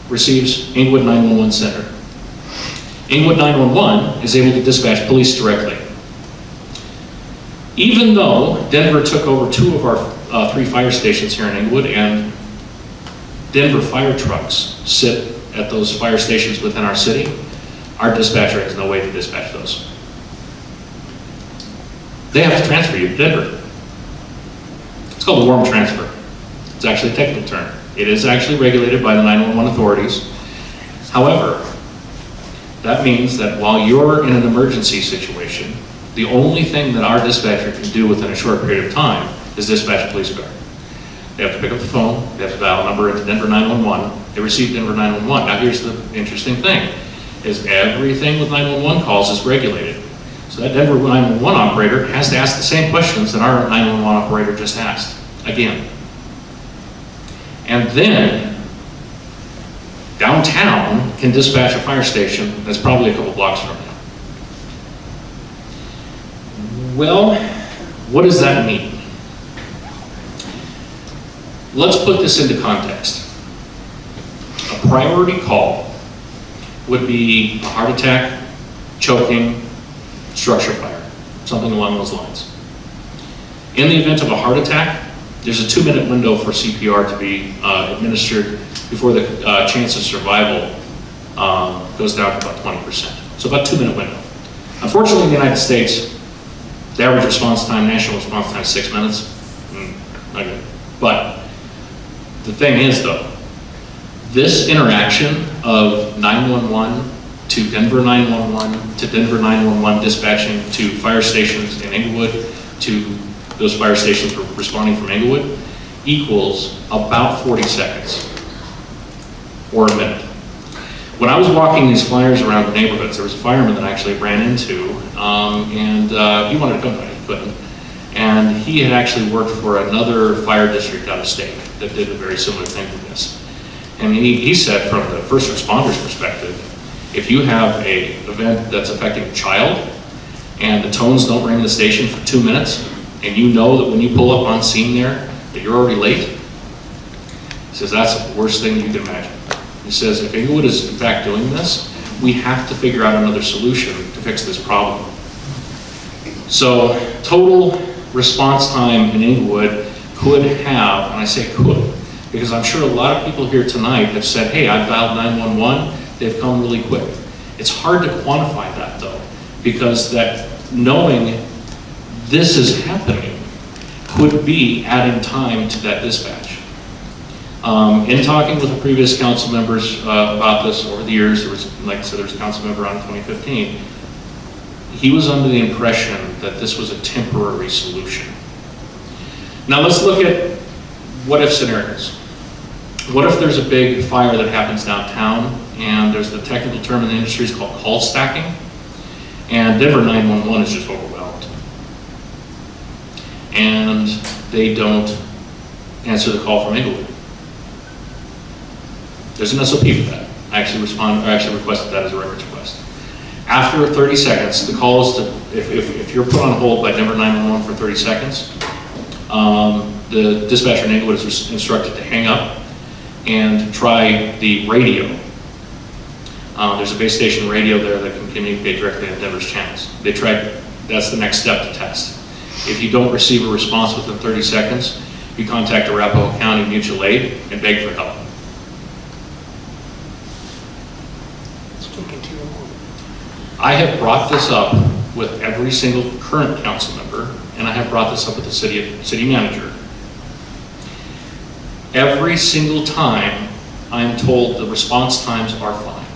receives Englewood 911 center. Englewood 911 is able to dispatch police directly. Even though Denver took over 2 of our 3 fire stations here in Englewood, and Denver fire trucks sit at those fire stations within our city, our dispatcher has no way to dispatch those. They have to transfer you to Denver. It's called a warm transfer. It's actually a technical term. It is actually regulated by the 911 authorities. However, that means that while you're in an emergency situation, the only thing that our dispatcher can do within a short period of time is dispatch a police car. They have to pick up the phone, they have to dial a number into Denver 911, they receive Denver 911. Now here's the interesting thing, is everything with 911 calls is regulated. So that Denver 911 operator has to ask the same questions that our 911 operator just asked, again. And then, downtown can dispatch a fire station that's probably a couple blocks from now. Well, what does that mean? Let's put this into context. A priority call would be a heart attack, choking, structure fire, something along those lines. In the event of a heart attack, there's a 2-minute window for CPR to be administered before the chance of survival goes down to about 20%. So about a 2-minute window. Unfortunately, in the United States, the average response time, national response time is 6 minutes. Not good. But the thing is, though, this interaction of 911 to Denver 911 to Denver 911 dispatching to fire stations in Englewood to those fire stations responding from Englewood equals about 40 seconds or a minute. When I was walking these flyers around the neighborhoods, there was a fireman that I actually ran into, and he wanted to come, but he couldn't. And he had actually worked for another fire district out of state that did a very similar thing to this. And he said, from the first responder's perspective, if you have an event that's affecting a child and the tones don't ring in the station for 2 minutes, and you know that when you pull up on scene there that you're already late, he says that's the worst thing you can imagine. He says if Englewood is in fact doing this, we have to figure out another solution to fix this problem. So total response time in Englewood could have, and I say could, because I'm sure a lot of people here tonight have said, hey, I've dialed 911, they've come really quick. It's hard to quantify that though, because that knowing this is happening could be adding time to that dispatch. In talking with the previous council members about this over the years, there was, like I said, there was a council member on 2015, he was under the impression that this was a temporary solution. Now let's look at what if scenarios. What if there's a big fire that happens downtown, and there's the technical term in the industry is called call stacking, and Denver 911 is just overwhelmed. And they don't answer the call from Englewood. There's an SOP for that. I actually requested that as a records request. After 30 seconds, the call is to, if you're put on hold by Denver 911 for 30 seconds, the dispatcher in Englewood is instructed to hang up and try the radio. There's a base station radio there that can communicate directly on Denver's channels. They tried, that's the next step to test. If you don't receive a response within 30 seconds, you contact Arapahoe County Mutual Aid and beg for help. I have brought this up with every single current council member, and I have brought this up with the city manager. Every single time I'm told the response times are fine.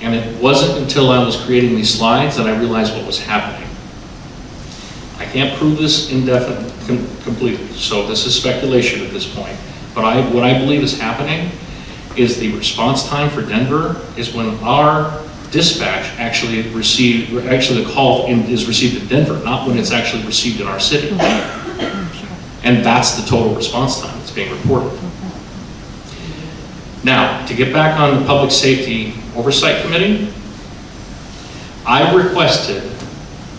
And it wasn't until I was creating these slides that I realized what was happening. I can't prove this completely, so this is speculation at this point. But what I believe is happening is the response time for Denver is when our dispatch actually the call is received in Denver, not when it's actually received in our city. And that's the total response time that's being reported. Now, to get back on the Public Safety Oversight Committee, I requested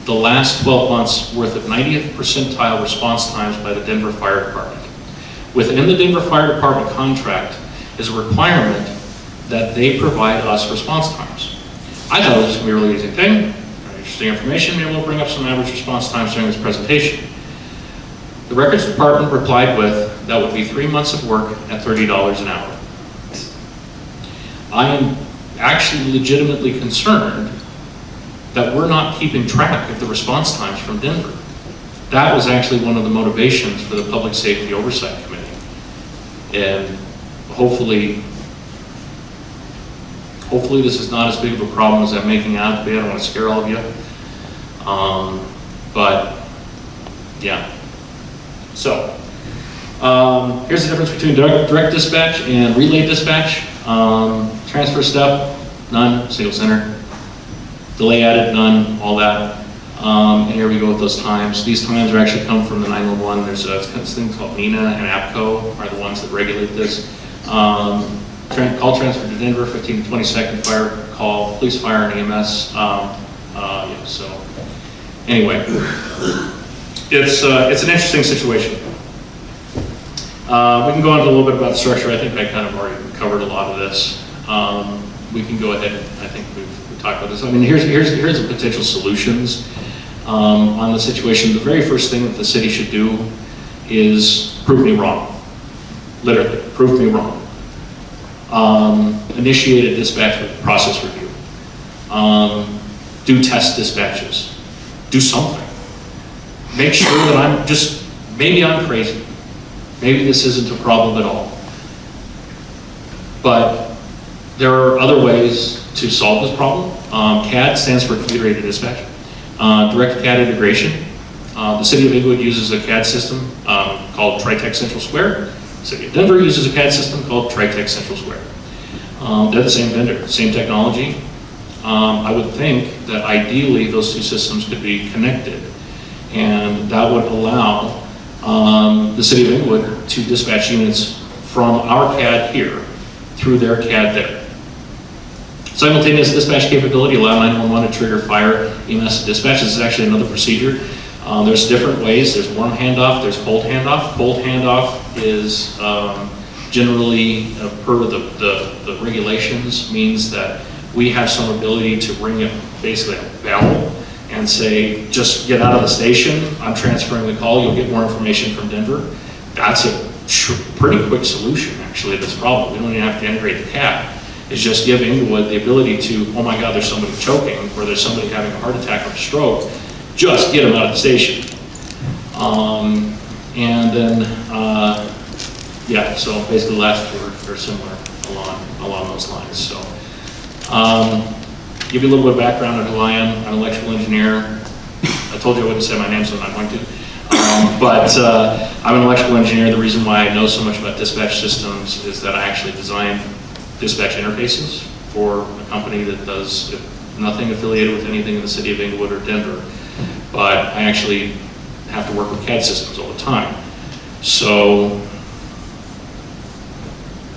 the last 12 months worth of 90th percentile response times by the Denver Fire Department. Within the Denver Fire Department contract is a requirement that they provide us response times. I thought it was going to be a really easy thing, interesting information, maybe we'll bring up some average response times during this presentation. The Records Department replied with, that would be 3 months of work at $30 an hour. I am actually legitimately concerned that we're not keeping track of the response times from Denver. That was actually one of the motivations for the Public Safety Oversight Committee. And hopefully this is not as big of a problem as I'm making out to be. I don't want to scare all of you. But yeah. So here's the difference between direct dispatch and relay dispatch. Transfer step, none. Single center. Delay added, none. All that. And here we go with those times. These times are actually come from the 911. There's a thing called NENA and APCO are the ones that regulate this. Call transfer to Denver, 15 to 20 second fire call, police, fire, and EMS. Yeah, so anyway, it's an interesting situation. We can go into a little bit about the structure. I think I kind of already covered a lot of this. We can go ahead. I think we've talked about this. I mean, here's the potential solutions on the situation. The very first thing that the city should do is prove me wrong. Literally, prove me wrong. Initiate a dispatch process review. Do test dispatches. Do something. Make sure that maybe I'm crazy. Maybe this isn't a problem at all. But there are other ways to solve this problem. CAD stands for Computer Aided Dispatch. Direct CAD integration. The City of Englewood uses a CAD system called Tritech Central Square. The City of Denver uses a CAD system called Tritech Central Square. They're the same vendor, same technology. I would think that ideally those two systems could be connected, and that would allow the City of Englewood to dispatch units from our CAD here through their CAD there. Simultaneous dispatch capability allow 911 to trigger fire EMS dispatch. This is actually another procedure. There's different ways. There's warm handoff, there's cold handoff. Cold handoff is generally, per the regulations, means that we have some ability to ring basically a bell and say, just get out of the station, I'm transferring the call, you'll get more information from Denver. That's a pretty quick solution, actually, to this problem. We don't even have to integrate the CAT. It's just give Englewood the ability to, oh my God, there's somebody choking, or there's somebody having a heart attack or a stroke, just get them out of the station. And then, yeah, so basically the last two are similar along those lines. So, give you a little bit of background on who I am. I'm an electrical engineer. I told you I wouldn't say my name, so I'm not going to. But I'm an electrical engineer. The reason why I know so much about dispatch systems is that I actually designed dispatch interfaces for a company that does nothing affiliated with anything in the city of Englewood or Denver. But I actually have to work with CAD systems all the time. So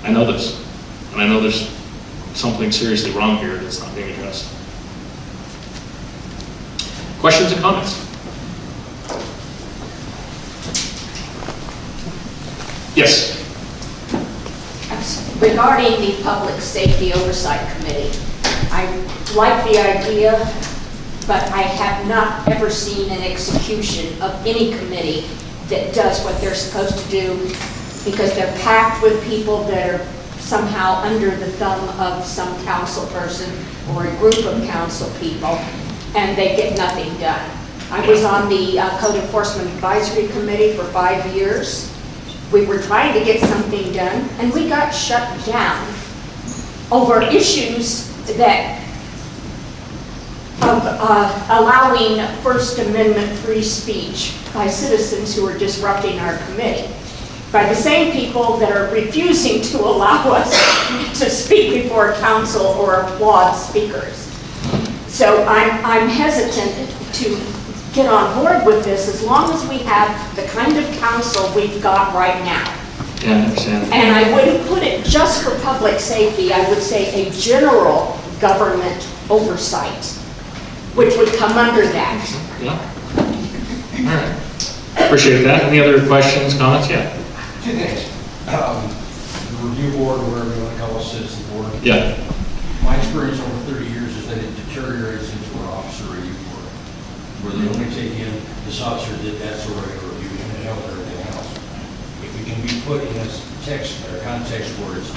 I know this, and I know there's something seriously wrong here that's not being addressed. Questions and comments? Yes. Regarding the Public Safety Oversight Committee, I like the idea, but I have not ever seen an execution of any committee that does what they're supposed to do, because they're packed with people that are somehow under the thumb of some council person or a group of council people, and they get nothing done. I was on the Code Enforcement Advisory Committee for 5 years. We were trying to get something done, and we got shut down over issues that of allowing First Amendment free speech by citizens who are disrupting our committee, by the same people that are refusing to allow us to speak before council or applaud speakers. So I'm hesitant to get on board with this as long as we have the kind of council we've got right now. Yeah, I understand. And I wouldn't put it just for public safety. I would say a general government oversight, which would come under that. Yeah. All right. Appreciate that. Any other questions, comments? Yeah. Two things. The review board, or whatever you want to call it, citizen board. Yeah. My experience over 30 years is that it deteriorates into an officer review board, where they only take in, this officer did that sort of review, and held everything else. If it can be put in a text or context where it's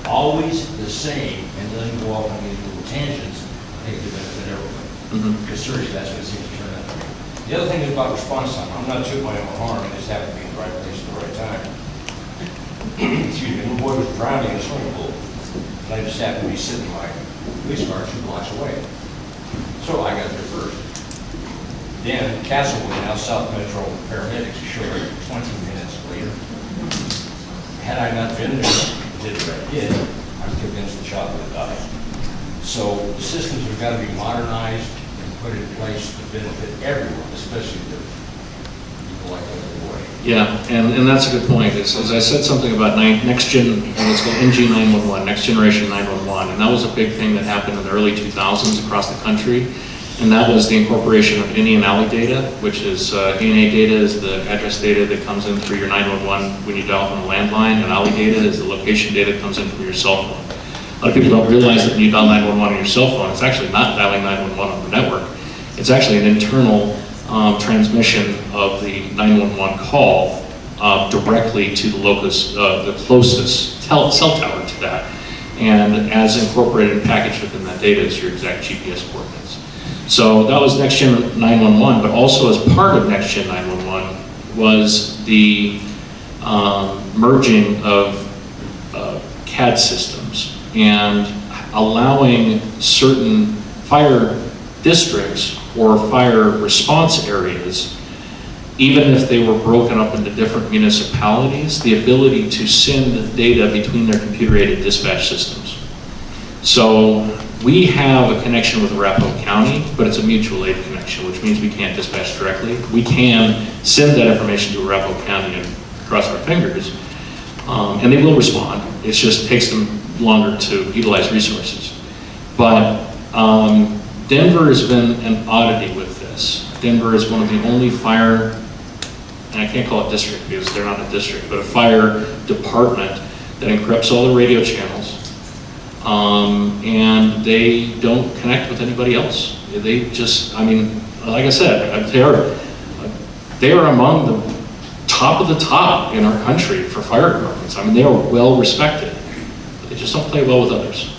always the same and doesn't go off on these little tangents, I think it would benefit everyone. Because seriously, that's what it seems to turn out to be. The other thing is about response time. I'm not tooting my own horn, I just happen to be in the right place at the right time. Excuse me, my boy was drowning in a swimming pool, and I just happened to be sitting in my police car 2 blocks away. So I got there first. Then Castlewood, now South Metro paramedics, showed up 20 minutes later. Had I not been there, did what I did, I'm convinced the child would have died. So the systems have got to be modernized and put in place to benefit everyone, especially the people like that boy. Yeah, and that's a good point. As I said something about next gen, it's called NG 911, next generation 911, and that was a big thing that happened in the early 2000s across the country. And that was the incorporation of any and alley data, which is ANA data is the address data that comes in through your 911 when you dial from a landline, and alley data is the location data that comes in from your cell phone. A lot of people don't realize that when you dial 911 on your cell phone, it's actually not dialing 911 on the network. It's actually an internal transmission of the 911 call directly to the locus, the closest cell tower to that. And as incorporated and packaged within that data is your exact GPS coordinates. So that was Next Gen 911, but also as part of Next Gen 911 was the merging of CAD systems and allowing certain fire districts or fire response areas, even if they were broken up into different municipalities, the ability to send data between their computer-aided dispatch systems. So we have a connection with Arapahoe County, but it's a mutual aid connection, which means we can't dispatch directly. We can send that information to Arapahoe County and cross our fingers, and they will respond. It just takes them longer to utilize resources. But Denver has been an oddity with this. Denver is one of the only fire, and I can't call it district because they're not a district, but a fire department that encrypts all the radio channels, and they don't connect with anybody else. They just, I mean, like I said, they are among the top of the top in our country for fire departments. I mean, they are well respected, but they just don't play well with others.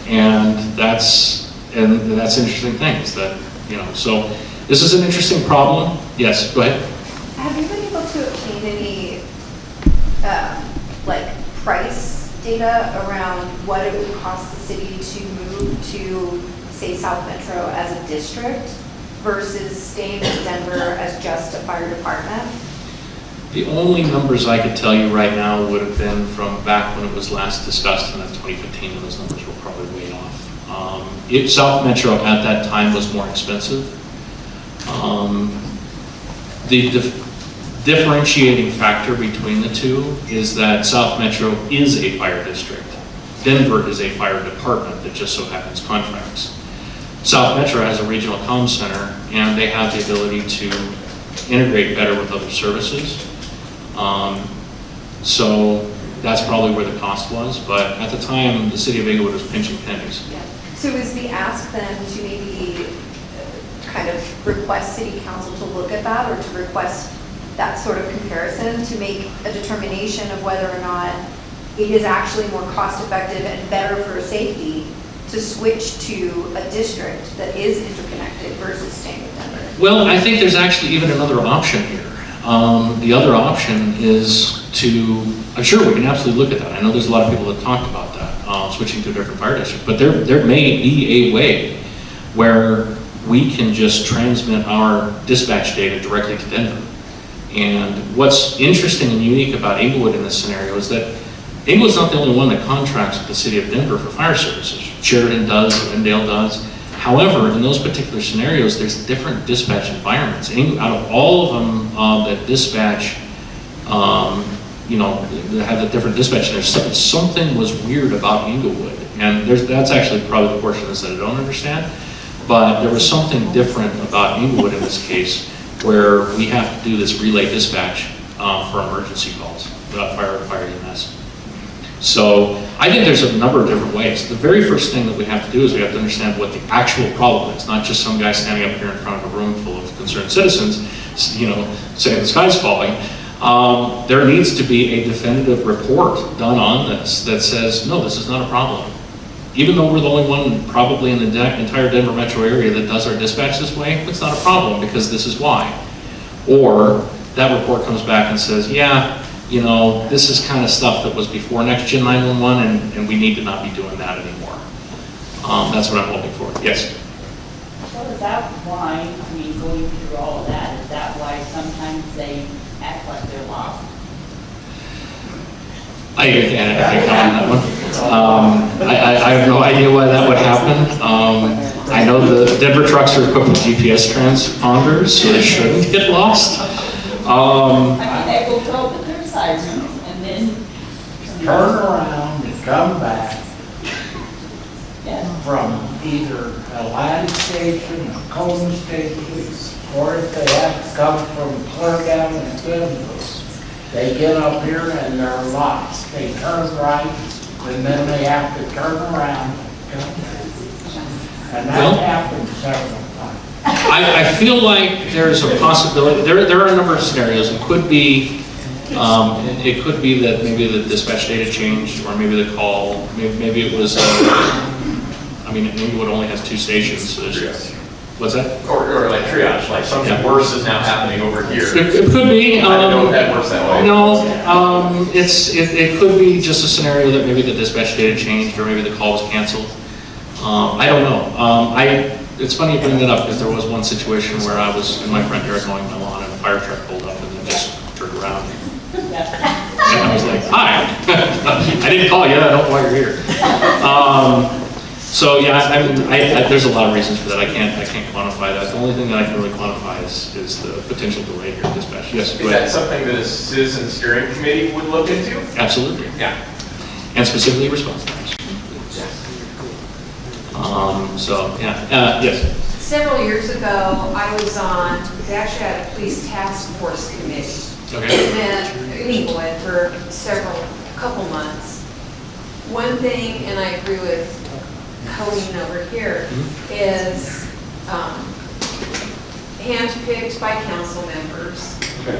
And that's interesting things that, you know, so this is an interesting problem. Yes, go ahead. Have you been able to obtain any, like, price data around what it would cost the city to move to, say, South Metro as a district versus staying in Denver as just a fire department? The only numbers I could tell you right now would have been from back when it was last discussed, and that's 2015, and those numbers were probably way off. South Metro at that time was more expensive. The differentiating factor between the two is that South Metro is a fire district. Denver is a fire department that just so happens contracts. South Metro has a regional comm center, and they have the ability to integrate better with other services. So that's probably where the cost was, but at the time, the city of Englewood was pinching pennies. Yeah. So is the ask then to maybe kind of request city council to look at that, or to request that sort of comparison to make a determination of whether or not it is actually more cost effective and better for safety to switch to a district that is interconnected versus staying with Denver? Well, I think there's actually even another option here. The other option is to, I'm sure we can absolutely look at that. I know there's a lot of people that talked about that, switching to a different fire district, but there may be a way where we can just transmit our dispatch data directly to Denver. And what's interesting and unique about Englewood in this scenario is that Englewood's not the only one that contracts with the city of Denver for fire services. Sheridan does, Glendale does. However, in those particular scenarios, there's different dispatch environments. Out of all of them that dispatch, you know, that have the different dispatch centers, something was weird about Englewood. And that's actually probably the portion of this that I don't understand. But there was something different about Englewood in this case, where we have to do this relay dispatch for emergency calls, fire EMS. So I think there's a number of different ways. The very first thing that we have to do is we have to understand what the actual problem is, not just some guy standing up here in front of a room full of concerned citizens, you know, saying the sky's falling. There needs to be a definitive report done on this that says, no, this is not a problem. Even though we're the only one probably in the entire Denver metro area that does our dispatch this way, it's not a problem because this is why. Or that report comes back and says, yeah, you know, this is kind of stuff that was before Next Gen 911 and we need to not be doing that anymore. That's what I'm hoping for. Yes? So is that why, I mean, going through all of that, is that why sometimes they act like they're lost? I can't comment on that one. I have no idea why that would happen. I know the Denver trucks are equipped with GPS transponders, so they shouldn't get lost. I mean, they will go to their sirens and then turn around and come back from either a line station, a cone station, or if they have to come from clear down in Denver. They get up here and they're lost. They turn right, and then they have to turn around. And that happens several times. I feel like there's a possibility. There are a number of scenarios. It could be that maybe the dispatch data changed, or maybe the call. Maybe it was. I mean, Englewood only has 2 stations. So there's, what's that? Or like triage, like something worse is now happening over here. It could be. I don't know if that works that way. No, it could be just a scenario that maybe the dispatch data changed, or maybe the call was canceled. I don't know. It's funny you bring that up because there was one situation where I was in my front yard mowing my lawn and a fire truck pulled up and then just turned around. And I was like, hi. I didn't call you. I don't know why you're here. So yeah, there's a lot of reasons for that. I can't quantify that. The only thing that I can really quantify is the potential delay here in dispatch. Yes. Is that something that a citizen steering committee would look into? Absolutely. Yeah. And specifically response times. So yeah. Yes. Several years ago, I was on. They actually had a police task force committee, in Englewood for a couple months. One thing, and I agree with Colleen over here, is handpicked by council members,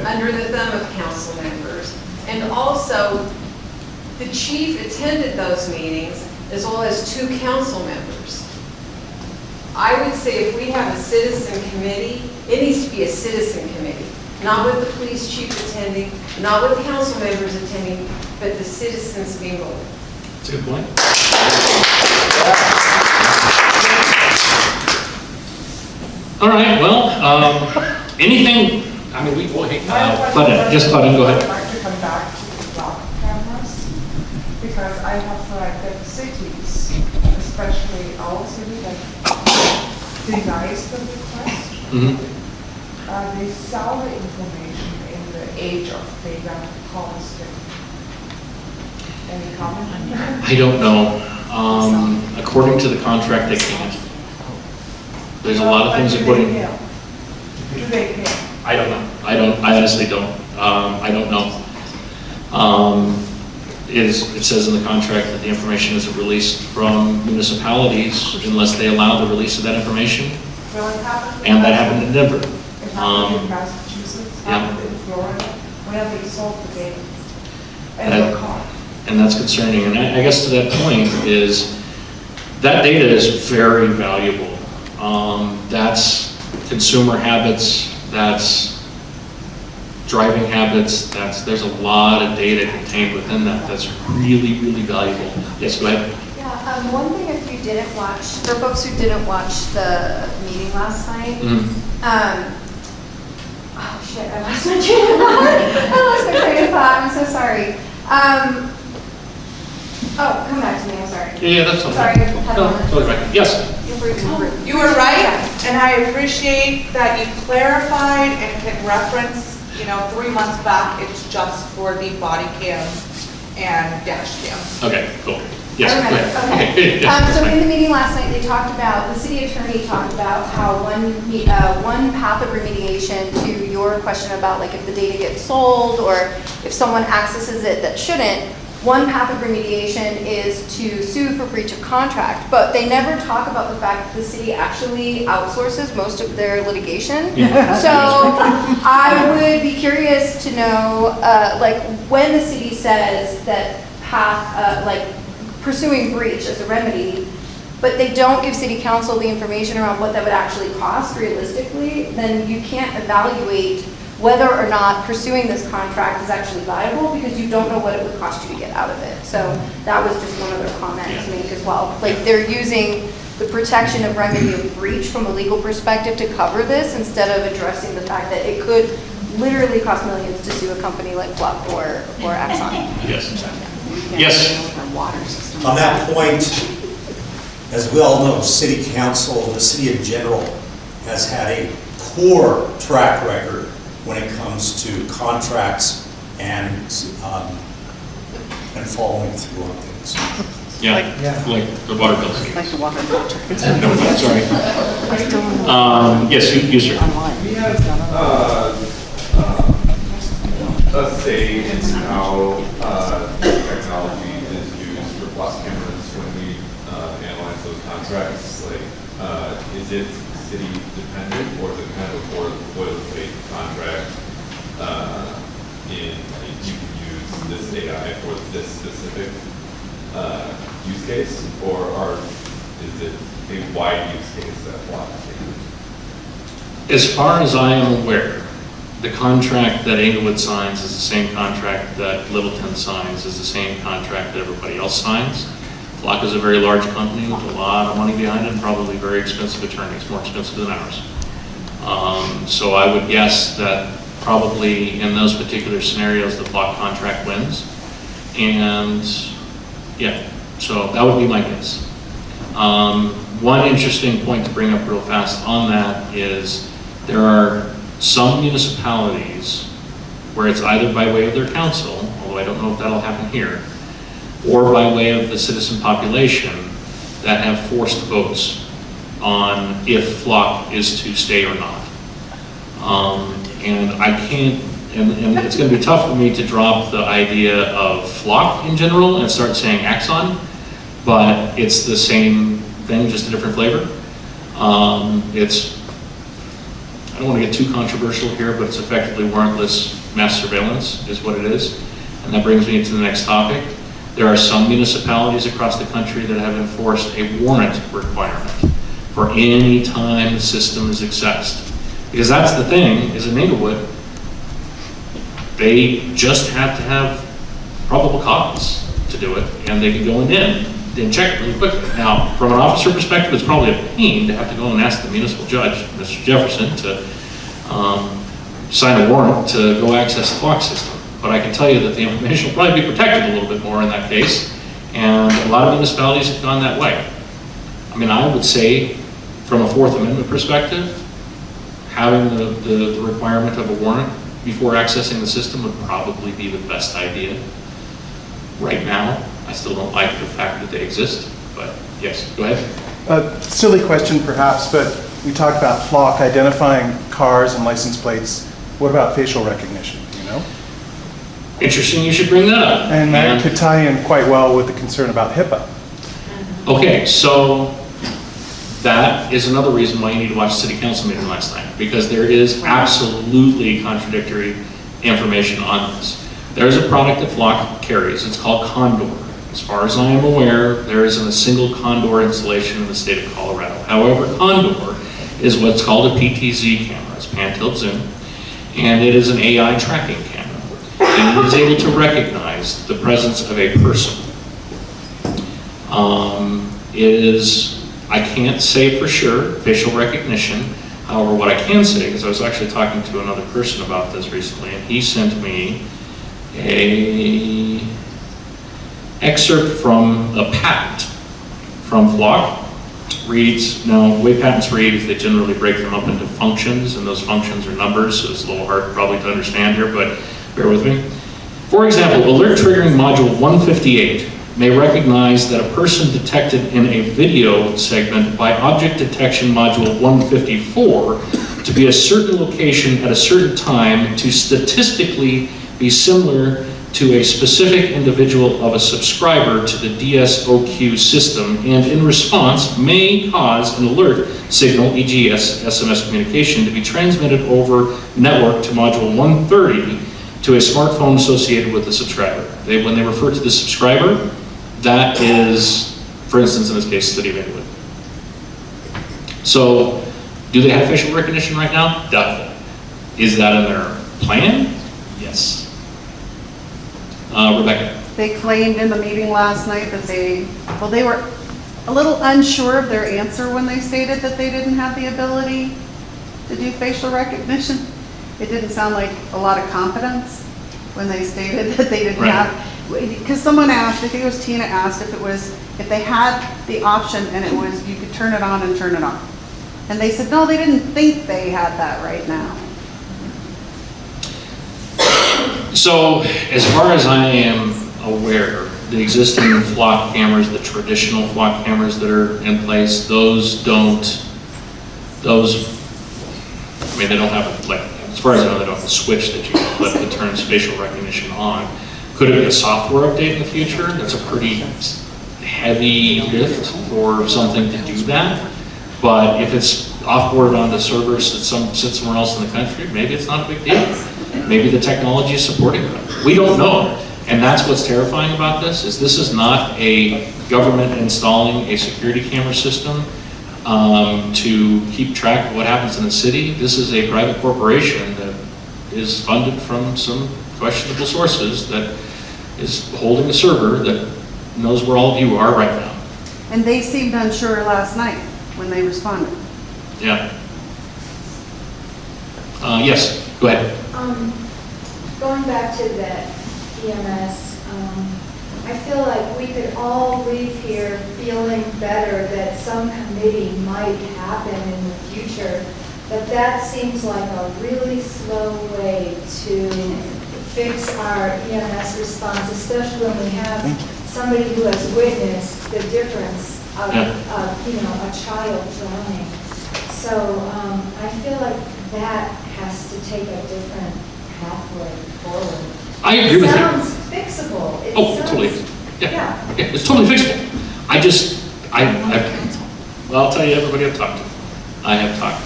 under the thumb of council members, and also the chief attended those meetings as well as 2 council members. I would say if we have a citizen committee, it needs to be a citizen committee, not with the police chief attending, not with council members attending, but the citizens being voted. That's a good point. All right, well, anything, I mean, just Claudine, go ahead. I'd like to come back to the block cameras, because I have heard that cities, especially our city, that denies the request. They sell the information in the age of data policy. Any comment on that? I don't know. According to the contract, they can't. There's a lot of things according. Do they pay? I don't know. I honestly don't. I don't know. It says in the contract that the information isn't released from municipalities unless they allow the release of that information. Well, it happened. And that happened in Denver. It happened in Massachusetts, happened in Florida, where they sold the data. And they were caught. And that's concerning. And I guess to that point is that data is very valuable. That's consumer habits, that's driving habits, there's a lot of data contained within that that's really, really valuable. Yes, go ahead. Yeah, one thing if you didn't watch, for folks who didn't watch the meeting last night, oh shit, I lost my train of thought. I'm so sorry. Oh, come back to me, I'm sorry. Yeah, that's okay. Sorry. No, totally right. Yes. You were right, and I appreciate that you clarified and can reference, 3 months back, it's just for the body cam and dash cam. Okay, cool. Yes, go ahead. Okay. Yes, so in the meeting last night, they talked about, the city attorney talked about how one path of remediation to your question about like if the data gets sold or if someone accesses it that shouldn't, one path of remediation is to sue for breach of contract, but they never talk about the fact that the city actually outsources most of their litigation. So I would be curious to know, like when the city says that path, like pursuing breach as a remedy, but they don't give city council the information around what that would actually cost realistically, then you can't evaluate whether or not pursuing this contract is actually viable because you don't know what it would cost you to get out of it. So that was just one other comment to make as well. Like they're using the protection of remedy of breach from a legal perspective to cover this instead of addressing the fact that it could literally cost millions to sue a company like Fluck or Exxon. Yes. Yes. On that point, as we all know, city council, the city in general, has had a poor track record when it comes to contracts and following through on things. Yeah, like the water bills. Like the water bill. No, sorry. Yes, you sir. We have a say in how technology is used for plus cameras when we analyze those contracts. Like, is it city dependent, or is it kind of a boilerplate contract? You can use this AI for this specific use case, or is it a wide use case that applies? As far as I am aware, the contract that Englewood signs is the same contract that Littleton signs, is the same contract that everybody else signs. Flock is a very large company with a lot of money behind it and probably very expensive attorneys, more expensive than ours. So I would guess that probably in those particular scenarios, the Flock contract wins. And yeah, so that would be my guess. One interesting point to bring up real fast on that is there are some municipalities where it's either by way of their council, although I don't know if that'll happen here, or by way of the citizen population that have forced votes on if Flock is to stay or not. And I can't, and it's going to be tough for me to drop the idea of flock in general and start saying axon, but it's the same thing, just a different flavor. I don't want to get too controversial here, but it's effectively warrantless mass surveillance is what it is. And that brings me to the next topic. There are some municipalities across the country that have enforced a warrant requirement for any time the system is accessed. Because that's the thing, is in Englewood, they just have to have probable cause to do it, and they can go in and check it really quickly. Now, from an officer perspective, it's probably a pain to have to go and ask the municipal judge, Mr. Jefferson, to sign a warrant to go access the clock system. But I can tell you that the information will probably be protected a little bit more in that case, and a lot of municipalities have gone that way. I mean, I would say, from a Fourth Amendment perspective, having the requirement of a warrant before accessing the system would probably be the best idea right now. I still don't like the fact that they exist, but yes, go ahead. Silly question perhaps, but we talked about flock identifying cars and license plates. What about facial recognition, do you know? Interesting you should bring that up. And that could tie in quite well with the concern about HIPAA. Okay, so that is another reason why you need to watch the city council meeting last night, because there is absolutely contradictory information on this. There's a product that Flock carries, it's called Condor. As far as I am aware, there isn't a single Condor installation in the state of Colorado. However, Condor is what's called a PTZ camera, it's pan-tilt zoom, and it is an AI tracking camera. And it is able to recognize the presence of a person. I can't say for sure, facial recognition. However, what I can say, because I was actually talking to another person about this recently, and he sent me a excerpt from a patent from Flock. Reads, now the way patents read is they generally break them up into functions, and those functions are numbers, so it's a little hard probably to understand here, but bear with me. For example, alert triggering module 158 may recognize that a person detected in a video segment by object detection module 154 to be a certain location at a certain time to statistically be similar to a specific individual of a subscriber to the DSOQ system, and in response may cause an alert signal, e.g. SMS communication, to be transmitted over network to module 130 to a smartphone associated with the subscriber. When they refer to the subscriber, that is, for instance, in this case, the City of Englewood. So, do they have facial recognition right now? Doubtful. Is that in their plan? Yes. Rebecca. They claimed in the meeting last night that they were a little unsure of their answer when they stated that they didn't have the ability to do facial recognition. It didn't sound like a lot of confidence when they stated that they didn't have. Because someone asked, I think it was Tina asked if they had the option and it was, you could turn it on and turn it off. And they said, no, they didn't think they had that right now. So, as far as I am aware, the existing Flock cameras, the traditional Flock cameras that are in place, those, I mean, they don't have, like, as far as I know, they don't have a switch that you can flip that turns facial recognition on. Could it be a software update in the future? That's a pretty heavy lift for something to do that. But if it's offboarded onto servers that sit somewhere else in the country, maybe it's not a big deal. Maybe the technology is supporting it. We don't know. And that's what's terrifying about this, is this is not a government installing a security camera system to keep track of what happens in the city. This is a private corporation that is funded from some questionable sources that is holding a server that knows where all of you are right now. And they seemed unsure last night when they responded. Yeah. Yes, go ahead. Going back to the EMS, I feel like we could all leave here feeling better that some committee might happen in the future, but that seems like a really slow way to fix our EMS response, especially when we have somebody who has witnessed the difference of, a child drowning. So I feel like that has to take a different pathway forward. I agree with you. It sounds fixable. It Oh, sounds- totally. Yeah, it's totally fixable. Well, I'll tell you, everybody I've talked to, I have talked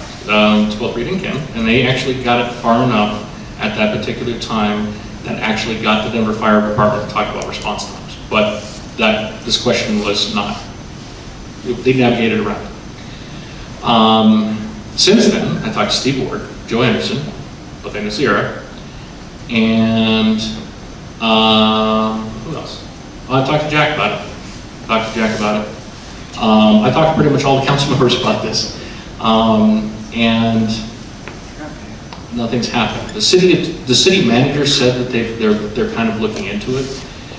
to both Reed and Kim, and they actually got it far enough at that particular time that actually got the Denver Fire Department to talk about response times. But this question was not. They navigated around it. Since then, I talked to Steve Ward, Joe Anderson, both in the Sierra, and who else? I talked to Jack about it. I talked to pretty much all the council members about this. And nothing's happened. The city manager said that they're kind of looking into it.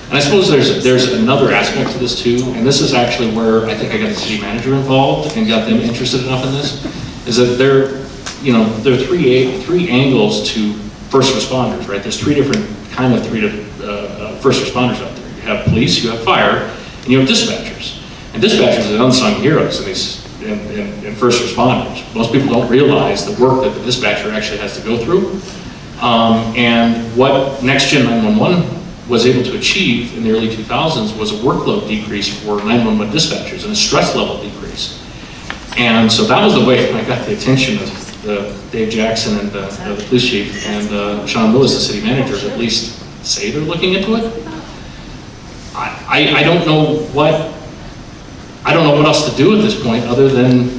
And I suppose there's another aspect to this too, and this is actually where I think I got the city manager involved and got them interested enough in this, is that there are three angles to first responders, right? There's three different first responders out there. You have police, you have fire, and you have dispatchers. And dispatchers are unsung heroes in first responders. Most people don't realize the work that the dispatcher actually has to go through. And what Next Gen 911 was able to achieve in the early 2000s was a workload decrease for 911 dispatchers and a stress level decrease. And so that was the way I got the attention of Dave Jackson and the police chief, and Sean Lewis, the city manager, at least say they're looking into it. I don't know what else to do at this point other than,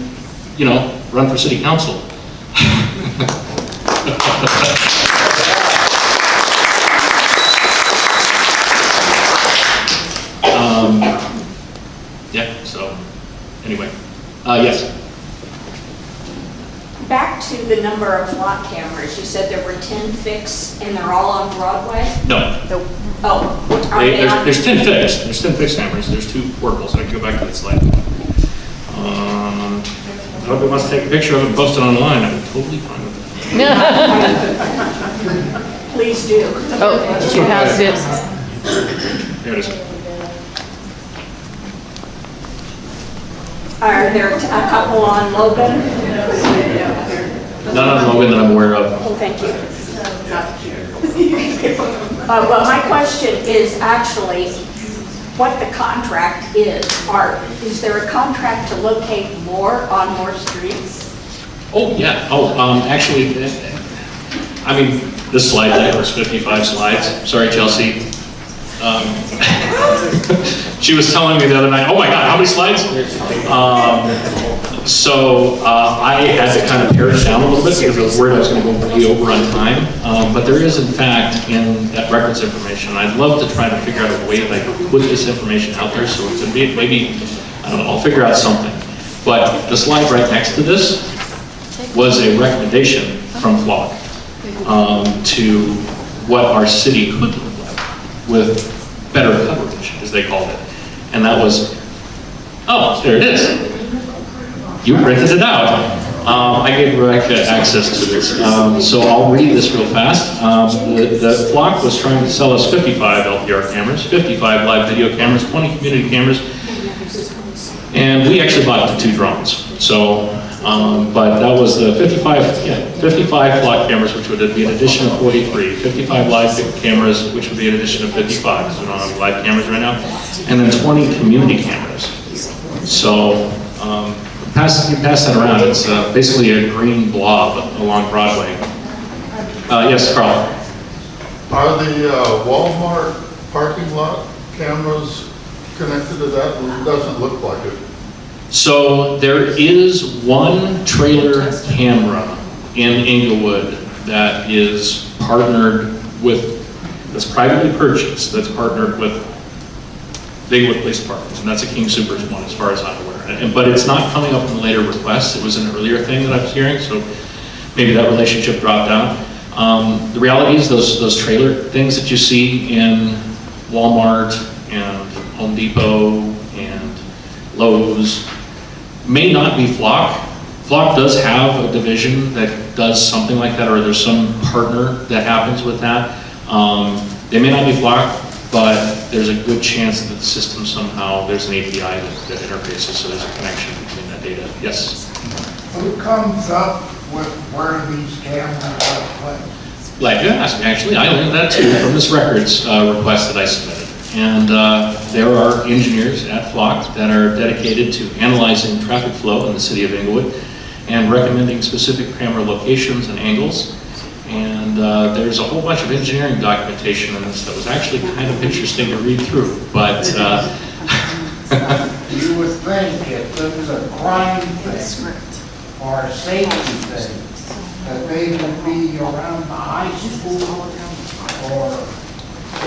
run for city council. So anyway, yes. Back to the number of flock cameras, you said there were 10 fixed and they're all on Broadway? No. Are they on? There's 10 fixed. There's 10 fixed cameras. There's 2 portables. I can go back to that slide. If nobody wants to take a picture of it and post it online, I'm totally fine with it. Please do. She has it. There it is. Are there a couple on Logan? None on Logan that I'm aware of. Oh, thank you. Well, my question is actually what the contract is. Is there a contract to locate more on more streets? Oh, yeah. Actually, this slide deck was 55 slides. Sorry, Chelsea. She was telling me the other night, oh my God, how many slides? I had to kind of pare it down a little bit because I was worried I was going to be over on time. But there is, in fact, in that records information, I'd love to try to figure out a way that I could put this information out there so it could be, maybe, I don't know, I'll figure out something. But the slide right next to this was a recommendation from Flock to what our city could look like with better coverage, as they called it. And that was, oh, there it is. You printed it out. I gave Rebecca access to this. So I'll read this real fast. The Flock was trying to sell us 55 LPR cameras, 55 live video cameras, 20 community cameras, and we actually bought the 2 drones. So, but that was the 55 Flock cameras, which would be an addition of 43, 55 live cameras, which would be an addition of 55, because we don't have live cameras right now, and then 20 community cameras. So, you pass that around, it's basically a green blob along Broadway. Yes, Carl? Are the Walmart parking lot cameras connected to that? It doesn't look like it. So there is one trailer camera in Englewood that is partnered with, that's privately purchased, that's partnered with Englewood Police Department, and that's a King Soopers one as far as I'm aware. But it's not coming up in the later requests. It was an earlier thing that I was hearing, so maybe that relationship dropped out. The reality is those trailer things that you see in Walmart and Home Depot and Lowe's may not be Flock. Flock does have a division that does something like that, or there's some partner that happens with that. They may not be Flock, but there's a good chance that the system somehow, there's an API that interfaces, so there's a connection between that data. Yes? Who comes up with where these cameras are placed? Glad you asked. Actually, I learned that too from this records request that I submitted. And there are engineers at Flock that are dedicated to analyzing traffic flow in the city of Englewood and recommending specific camera locations and angles. And there's a whole bunch of engineering documentation in this that was actually kind of interesting to read through. But you would think if it was a crime thing or a safety thing, that they would be around the high school or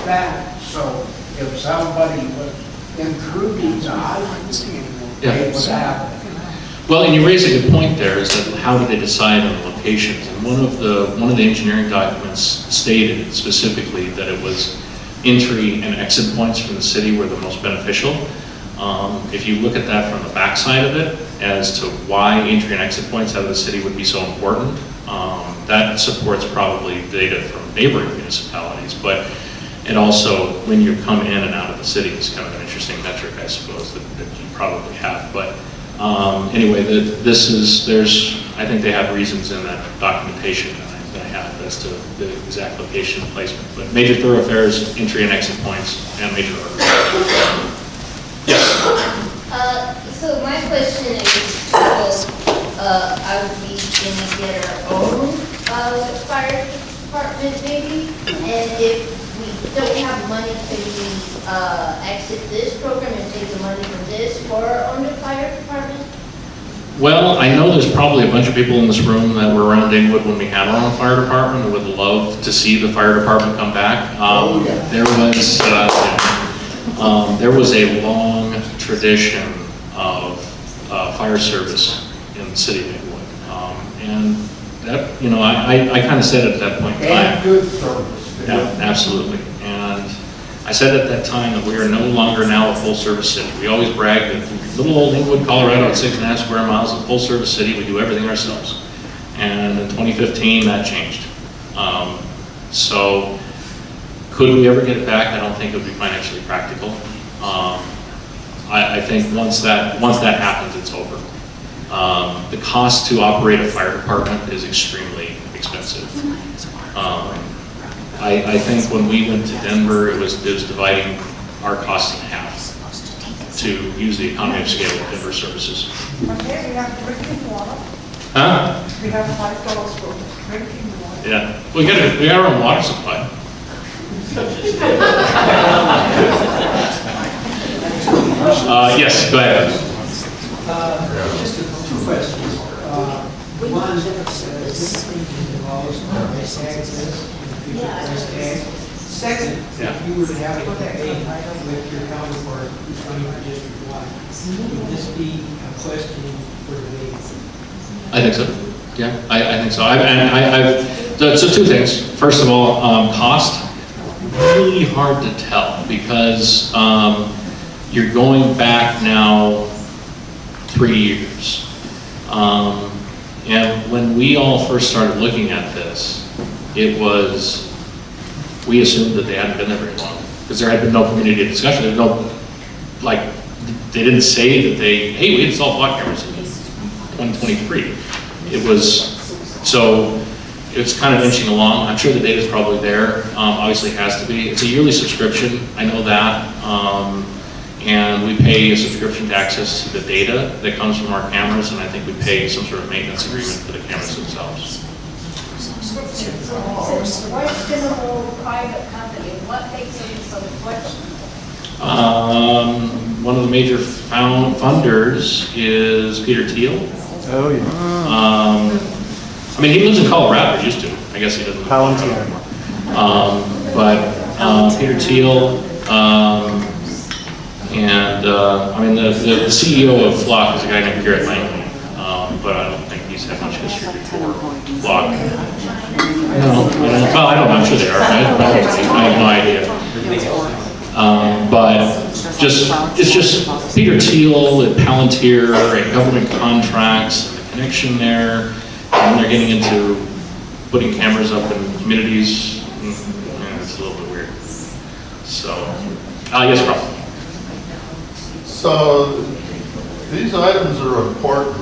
that. So if somebody was intruding the high school, they would have it. well, and you raise a good point there, is that how do they decide on the locations? And one of the engineering documents stated specifically that it was entry and exit points from the city were the most beneficial. If you look at that from the backside of it, as to why entry and exit points out of the city would be so important, that supports probably data from neighboring municipalities, but it also, when you come in and out of the city, is kind of an interesting metric, I suppose, that you probably have. But anyway, I think they have reasons in that documentation that I have as to the exact location and placement. But major thoroughfares, entry and exit points, and major arteries. Yes. So my question is, I would be going to get our own fire department maybe, and if we don't have money, can we exit this program and take the money from this for our own fire department? Well, I know there's probably a bunch of people in this room that were around Englewood when we had our own fire department and would love to see the fire department come back. There was a long tradition of fire service in the city of Englewood. And that, I kind of said it at that point in time. And good service. Yeah, absolutely. And I said at that time that we are no longer now a full-service city. We always brag that little old Englewood, Colorado, at 6.5 square miles, a full-service city. We do everything ourselves. And in 2015, that changed. So could we ever get it back? I don't think it would be financially practical. I think once that happens, it's over. The cost to operate a fire department is extremely expensive. I think when we went to Denver, it was dividing our costs in half to use the economy of scale of Denver services. Okay, we have drinking water. Huh? We have $5 for drinking water. Yeah. We got our own water supply. Yes, go ahead. Just two questions. One, this involves access, Second, if you were to have a debate with your counterpart who's running for District 1, would this be a question for debate? I think so. Yeah, I think so. So two things. First of all, cost. Really hard to tell because you're going back now 3 years. And when we all first started looking at this, we assumed that they hadn't been there very long because there had been no community discussion. There's no, they didn't say that hey, we installed block cameras in 2023. It's kind of inching along. I'm sure the data's probably there. Obviously it has to be. It's a yearly subscription, I know that. And we pay a subscription to access to the data that comes from our cameras, and I think we pay some sort of maintenance agreement for the cameras themselves. Questionable private company, what makes it so questionable? One of the major funders is Peter Thiel. Oh, yeah. I mean, he lives in Colorado, used to. I guess he doesn't. Palantir. But Peter Thiel, and I mean, the CEO of Flock is a guy named Garrett Langley, but I don't think he's had much history before Flock. No, well, I don't know. I'm sure they are. I have no idea. But it's just Peter Thiel at Palantir and government contracts and the connection there. And they're getting into putting cameras up in communities. It's a little bit weird. So, yes, Rob. So these items are important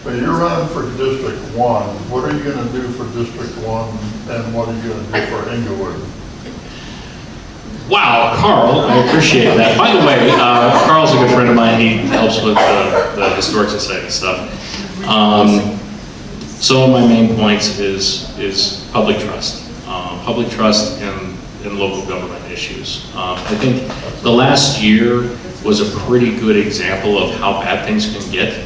But you're running for District 1. What are you going to do for District 1 and what are you going to do for Englewood? Wow, Carl, I appreciate that. By the way, Carl's a good friend of mine. He helps with the Historic Society stuff. Some of my main points is public trust. Public trust in local government issues. I think the last year was a pretty good example of how bad things can get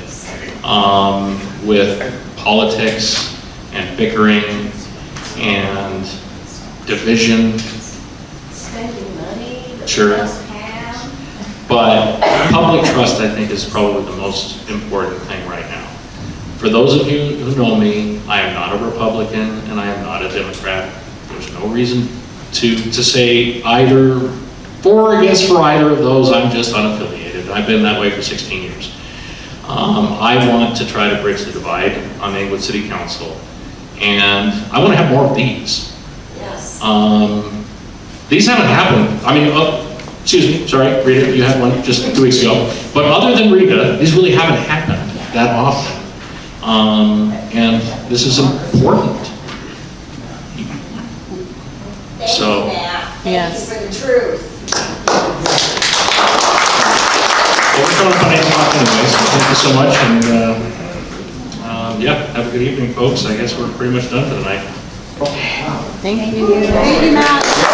with politics and bickering and division. Spending money that Sure. we don't have. But public trust, I think, is probably the most important thing right now. For those of you who know me, I am not a Republican and I am not a Democrat. There's no reason to say either for or against for either of those. I'm just unaffiliated. I've been that way for 16 years. I want to try to bridge the divide on the Englewood City Council, and I want to have more of these. Yes. These haven't happened. I mean, excuse me, sorry, Rita, you had one just 2 weeks ago. But other than Rita, these really haven't happened that often. And this is important. So, Yes. Thank you for the truth. well, we're coming up on 8 o'clock anyway, so thank you so much. And yeah, have a good evening, folks. I guess we're pretty much done for the night. Thank you. Thank you, Matt.